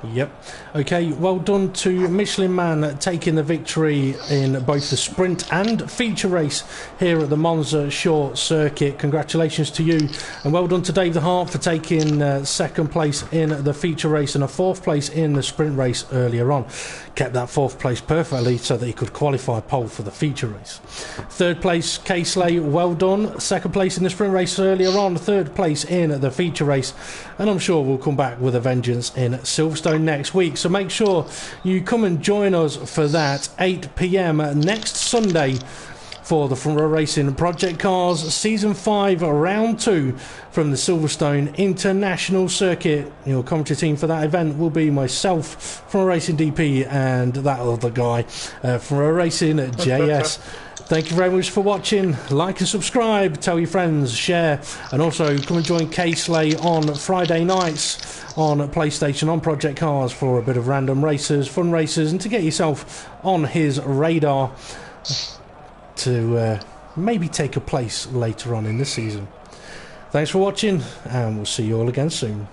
Yep. Okay, well done to Michelin Man taking the victory in both the sprint and feature race here at the Monza Short Circuit. Congratulations to you, and well done to Dave the Hart for taking second place in the feature race and a 4th place in the sprint race earlier on. Kept that 4th place perfectly so that he could qualify pole for the feature race. 3rd place, Casely, well done. 2nd place in the sprint race earlier on, 3rd place in the feature race, and I'm sure we'll come back with a vengeance in Silverstone next week, so make sure you come and join us for that 8 p.m. next Sunday for the Front Row Racing ProjectCARS Season 5 Round 2 from the Silverstone International Circuit. Your commentary team for that event will be myself, Front Row Racing DP, and that other guy, Front Row Racing JS. Thank you very much for watching. Like and subscribe, tell your friends, share, and also come and join K-Slay on Friday nights on PlayStation on ProjectCARS for a bit of random races, fun races, and to get yourself on his radar to maybe take a place later on in the season. Thanks for watching, and we'll see you all again soon.